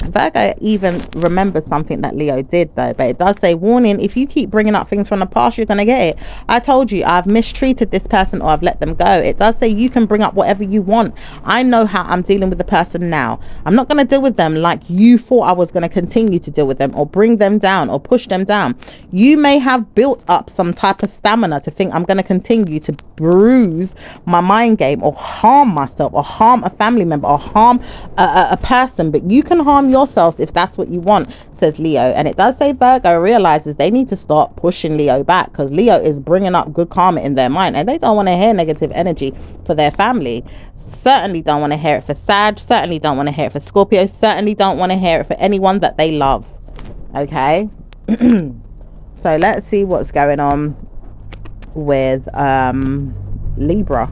Virgo even remembers something that Leo did though, but it does say warning, if you keep bringing up things from the past, you're going to get it. I told you I've mistreated this person or I've let them go. It does say you can bring up whatever you want. I know how I'm dealing with the person now. I'm not going to deal with them like you thought I was going to continue to deal with them, or bring them down or push them down. You may have built up some type of stamina to think I'm going to continue to bruise my mind game or harm myself or harm a family member or harm a person, but you can harm yourselves if that's what you want, says Leo. And it does say Virgo realizes they need to start pushing Leo back, because Leo is bringing up good karma in their mind, and they don't want to hear negative energy for their family. Certainly don't want to hear it for Sag, certainly don't want to hear it for Scorpio, certainly don't want to hear it for anyone that they love. Okay. So let's see what's going on with Libra.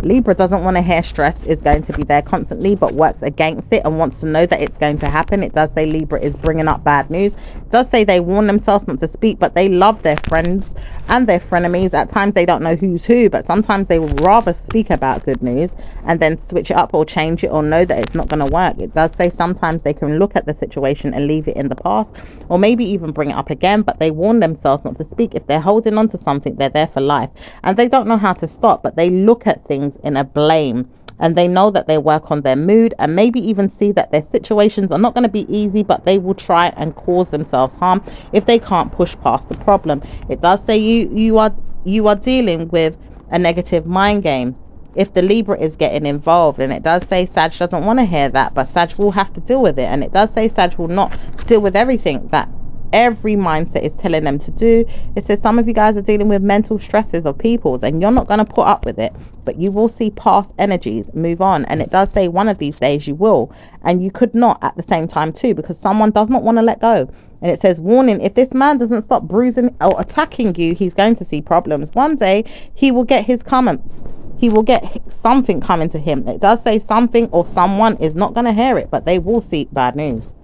Libra doesn't want to hear stress is going to be there constantly, but works against it and wants to know that it's going to happen. It does say Libra is bringing up bad news. It does say they warn themselves not to speak, but they love their friends and their frenemies. At times they don't know who's who, but sometimes they would rather speak about good news and then switch it up or change it or know that it's not going to work. It does say sometimes they can look at the situation and leave it in the past, or maybe even bring it up again, but they warn themselves not to speak. If they're holding on to something, they're there for life and they don't know how to stop, but they look at things in a blame, and they know that they work on their mood and maybe even see that their situations are not going to be easy, but they will try and cause themselves harm if they can't push past the problem. It does say you are dealing with a negative mind game if the Libra is getting involved, and it does say Sag doesn't want to hear that, but Sag will have to deal with it. And it does say Sag will not deal with everything that every mindset is telling them to do. It says some of you guys are dealing with mental stresses of people's, and you're not going to put up with it, but you will see past energies move on. And it does say one of these days you will, and you could not at the same time too, because someone does not want to let go. And it says warning, if this man doesn't stop bruising or attacking you, he's going to see problems. One day he will get his comments, he will get something coming to him. It does say something or someone is not going to hear it, but they will see bad news.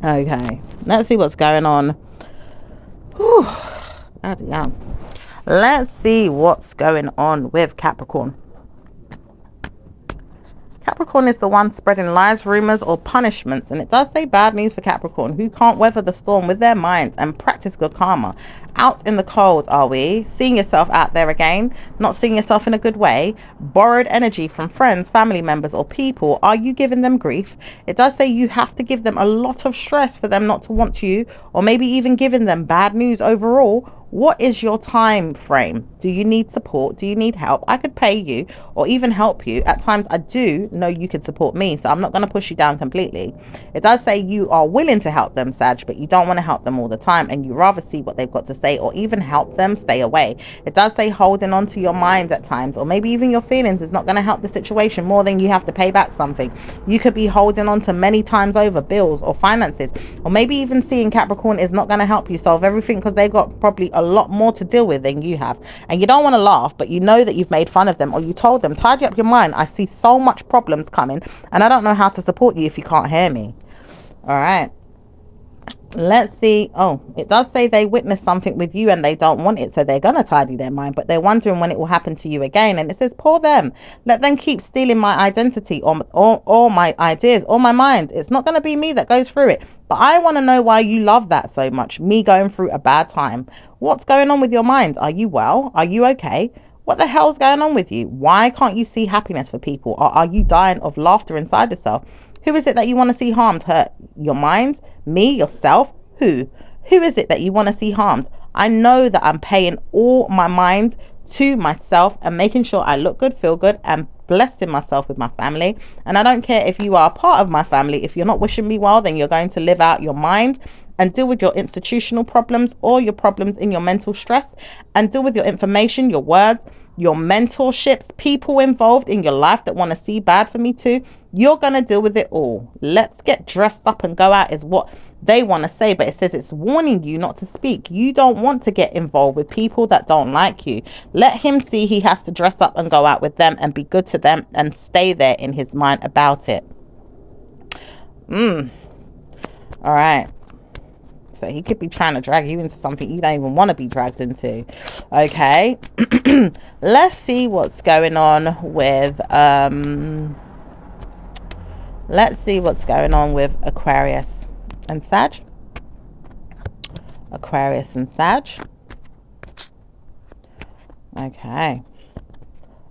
Okay, let's see what's going on. Whew. Let's see what's going on with Capricorn. Capricorn is the one spreading lies, rumors, or punishments. And it does say bad news for Capricorn, who can't weather the storm with their minds and practice good karma. Out in the cold, are we? Seeing yourself out there again, not seeing yourself in a good way. Borrowed energy from friends, family members, or people. Are you giving them grief? It does say you have to give them a lot of stress for them not to want you, or maybe even giving them bad news overall, What is your time frame? Do you need support? Do you need help? I could pay you or even help you. At times I do know you could support me, so I'm not going to push you down completely. It does say you are willing to help them, Sag, but you don't want to help them all the time, and you rather see what they've got to say or even help them stay away. It does say holding on to your mind at times, or maybe even your feelings, is not going to help the situation more than you have to pay back something. You could be holding on to many times over bills or finances, or maybe even seeing Capricorn is not going to help you solve everything because they've got probably a lot more to deal with than you have, and you don't want to laugh, but you know that you've made fun of them, or you told them, tidy up your mind, I see so much problems coming and I don't know how to support you if you can't hear me. All right, let's see. Oh, it does say they witnessed something with you and they don't want it, so they're gonna tidy their mind, but they're wondering when it will happen to you again. And it says, poor them, let them keep stealing my identity or my ideas or my mind. It's not gonna be me that goes through it, but I want to know why you love that so much, me going through a bad time. What's going on with your mind? Are you well? Are you okay? What the hell's going on with you? Why can't you see happiness for people? Or are you dying of laughter inside yourself? Who is it that you want to see harmed? Hurt? Your mind? Me? Yourself? Who? Who is it that you want to see harmed? I know that I'm paying all my mind to myself and making sure I look good, feel good, and blessing myself with my family. And I don't care if you are a part of my family. If you're not wishing me well, then you're going to live out your mind and deal with your institutional problems or your problems in your mental stress, and deal with your information, your words, your mentorships, people involved in your life that want to see bad for me too. You're going to deal with it all. Let's get dressed up and go out is what they want to say, but it says it's warning you not to speak. You don't want to get involved with people that don't like you. Let him see he has to dress up and go out with them and be good to them and stay there in his mind about it. All right. So he could be trying to drag you into something you don't even want to be dragged into. Okay. Let's see what's going on with Aquarius and Sag. Aquarius and Sag. Okay.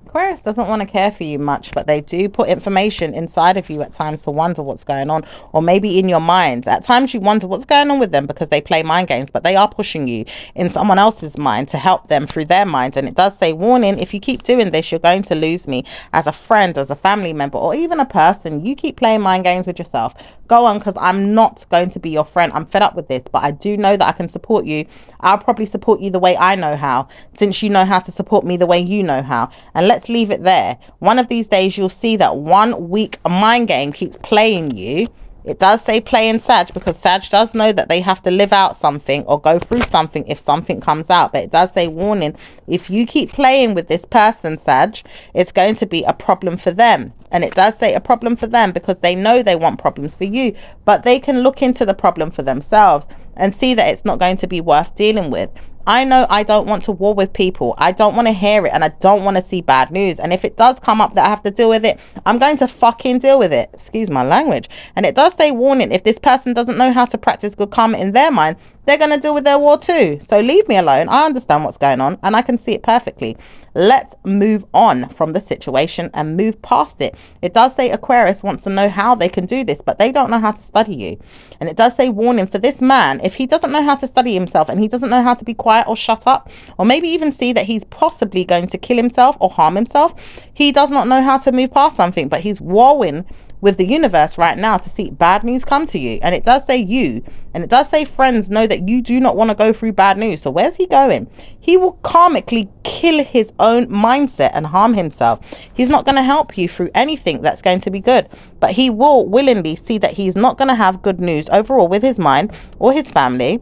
Aquarius doesn't want to care for you much, but they do put information inside of you at times to wonder what's going on, or maybe in your mind. At times you wonder what's going on with them because they play mind games, but they are pushing you in someone else's mind to help them through their mind. And it does say, warning, if you keep doing this, you're going to lose me as a friend, as a family member, or even a person. You keep playing mind games with yourself. Go on, because I'm not going to be your friend. I'm fed up with this, but I do know that I can support you. I'll probably support you the way I know how, since you know how to support me the way you know how. And let's leave it there. One of these days you'll see that 1 week mind game keeps playing you. It does say play in Sag, because Sag does know that they have to live out something or go through something if something comes out. But it does say, warning, if you keep playing with this person, Sag, it's going to be a problem for them. And it does say a problem for them because they know they want problems for you, but they can look into the problem for themselves and see that it's not going to be worth dealing with. I know I don't want to war with people. I don't want to hear it, and I don't want to see bad news. And if it does come up that I have to deal with it, I'm going to fucking deal with it. Excuse my language. And it does say, warning, if this person doesn't know how to practice good karma in their mind, they're going to deal with their war too. So leave me alone. I understand what's going on and I can see it perfectly. Let's move on from the situation and move past it. It does say Aquarius wants to know how they can do this, but they don't know how to study you. And it does say, warning, for this man, if he doesn't know how to study himself and he doesn't know how to be quiet or shut up, or maybe even see that he's possibly going to kill himself or harm himself, he does not know how to move past something, but he's warring with the universe right now to see bad news come to you. And it does say you, and it does say friends know that you do not want to go through bad news. So where's he going? He will karmically kill his own mindset and harm himself. He's not going to help you through anything that's going to be good, but he will willingly see that he's not going to have good news overall with his mind or his family.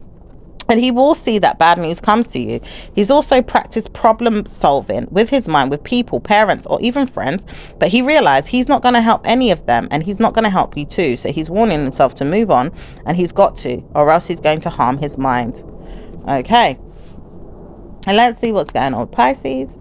And he will see that bad news comes to you. He's also practiced problem solving with his mind, with people, parents, or even friends. But he realized he's not going to help any of them, and he's not going to help you too. So he's warning himself to move on, and he's got to, or else he's going to harm his mind. Okay. And let's see what's going on with Pisces.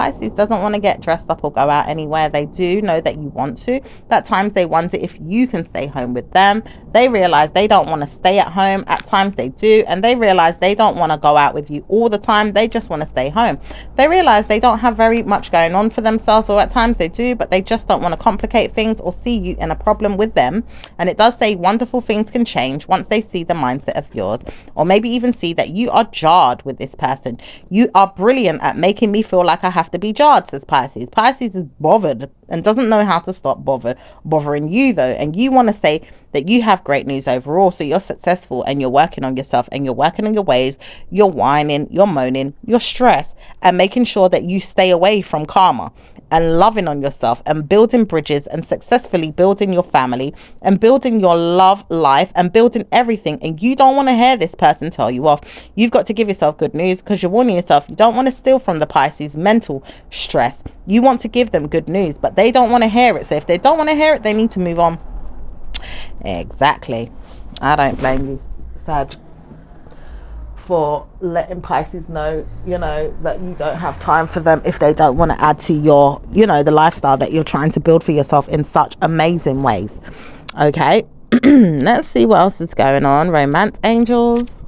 Pisces doesn't want to get dressed up or go out anywhere. They do know that you want to, but at times they wonder if you can stay home with them. They realize they don't want to stay at home. At times they do, and they realize they don't want to go out with you all the time. They just want to stay home. They realize they don't have very much going on for themselves, or at times they do, but they just don't want to complicate things or see you in a problem with them. And it does say wonderful things can change once they see the mindset of yours, or maybe even see that you are jarred with this person. You are brilliant at making me feel like I have to be jarred, says Pisces. Pisces is bothered and doesn't know how to stop bothering you though. And you want to say that you have great news overall. So you're successful and you're working on yourself and you're working on your ways. You're whining, you're moaning, you're stressed, and making sure that you stay away from karma, and loving on yourself and building bridges and successfully building your family and building your love life and building everything. And you don't want to hear this person tell you off. You've got to give yourself good news, because you're warning yourself. You don't want to steal from the Pisces mental stress. You want to give them good news, but they don't want to hear it. So if they don't want to hear it, they need to move on. Exactly. I don't blame you, Sag, for letting Pisces know, you know, that you don't have time for them if they don't want to add to your, you know, the lifestyle that you're trying to build for yourself in such amazing ways. Okay. Let's see what else is going on. Romance angels.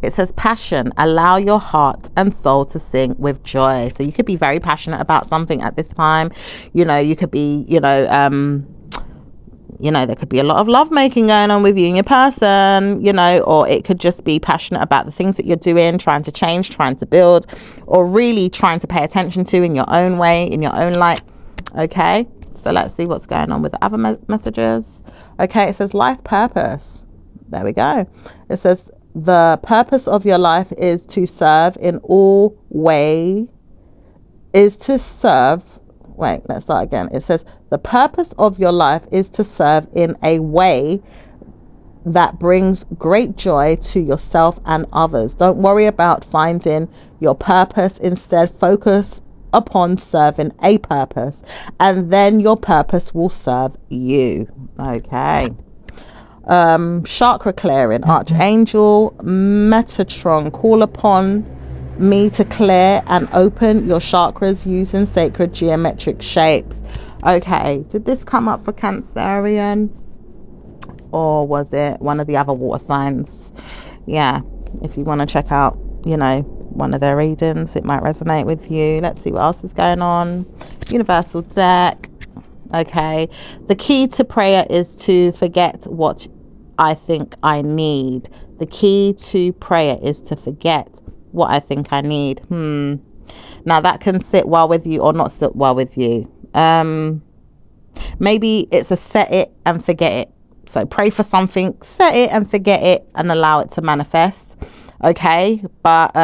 It says passion. Allow your heart and soul to sing with joy. So you could be very passionate about something at this time. You know, you could be, there could be a lot of love making going on with you and your person, or it could just be passionate about the things that you're doing, trying to change, trying to build, or really trying to pay attention to in your own way, in your own light. Okay, so let's see what's going on with the other messages. Okay, it says life purpose. There we go. It says the purpose of your life is to serve in all way, is to serve. Wait, let's start again. It says the purpose of your life is to serve in a way that brings great joy to yourself and others. Don't worry about finding your purpose. Instead, focus upon serving a purpose, and then your purpose will serve you. Okay. Chakra clearing. Archangel Metatron, call upon me to clear and open your chakras using sacred geometric shapes. Okay, did this come up for Cancerian, or was it one of the other water signs? Yeah, if you want to check out, one of their readings, it might resonate with you. Let's see what else is going on. Universal deck. Okay, the key to prayer is to forget what I think I need. The key to prayer is to forget what I think I need. Now that can sit well with you or not sit well with you. Maybe it's a set it and forget it. So pray for something, set it and forget it, and allow it to manifest. Okay, but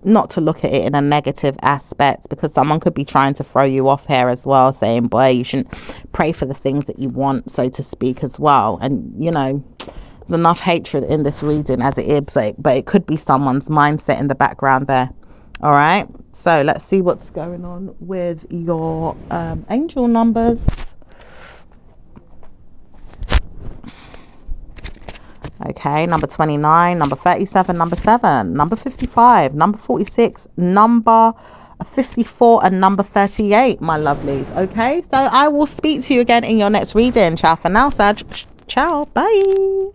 not to look at it in a negative aspect, because someone could be trying to throw you off here as well, saying, boy, you shouldn't pray for the things that you want, so to speak, as well. And there's enough hatred in this reading as it is, but it could be someone's mindset in the background there. All right, so let's see what's going on with your angel numbers. Okay, number 29, number 37, number 7, number 55, number 46, number 54, and number 38, my lovelies. Okay, so I will speak to you again in your next reading. Ciao for now, Sag. Ciao, bye.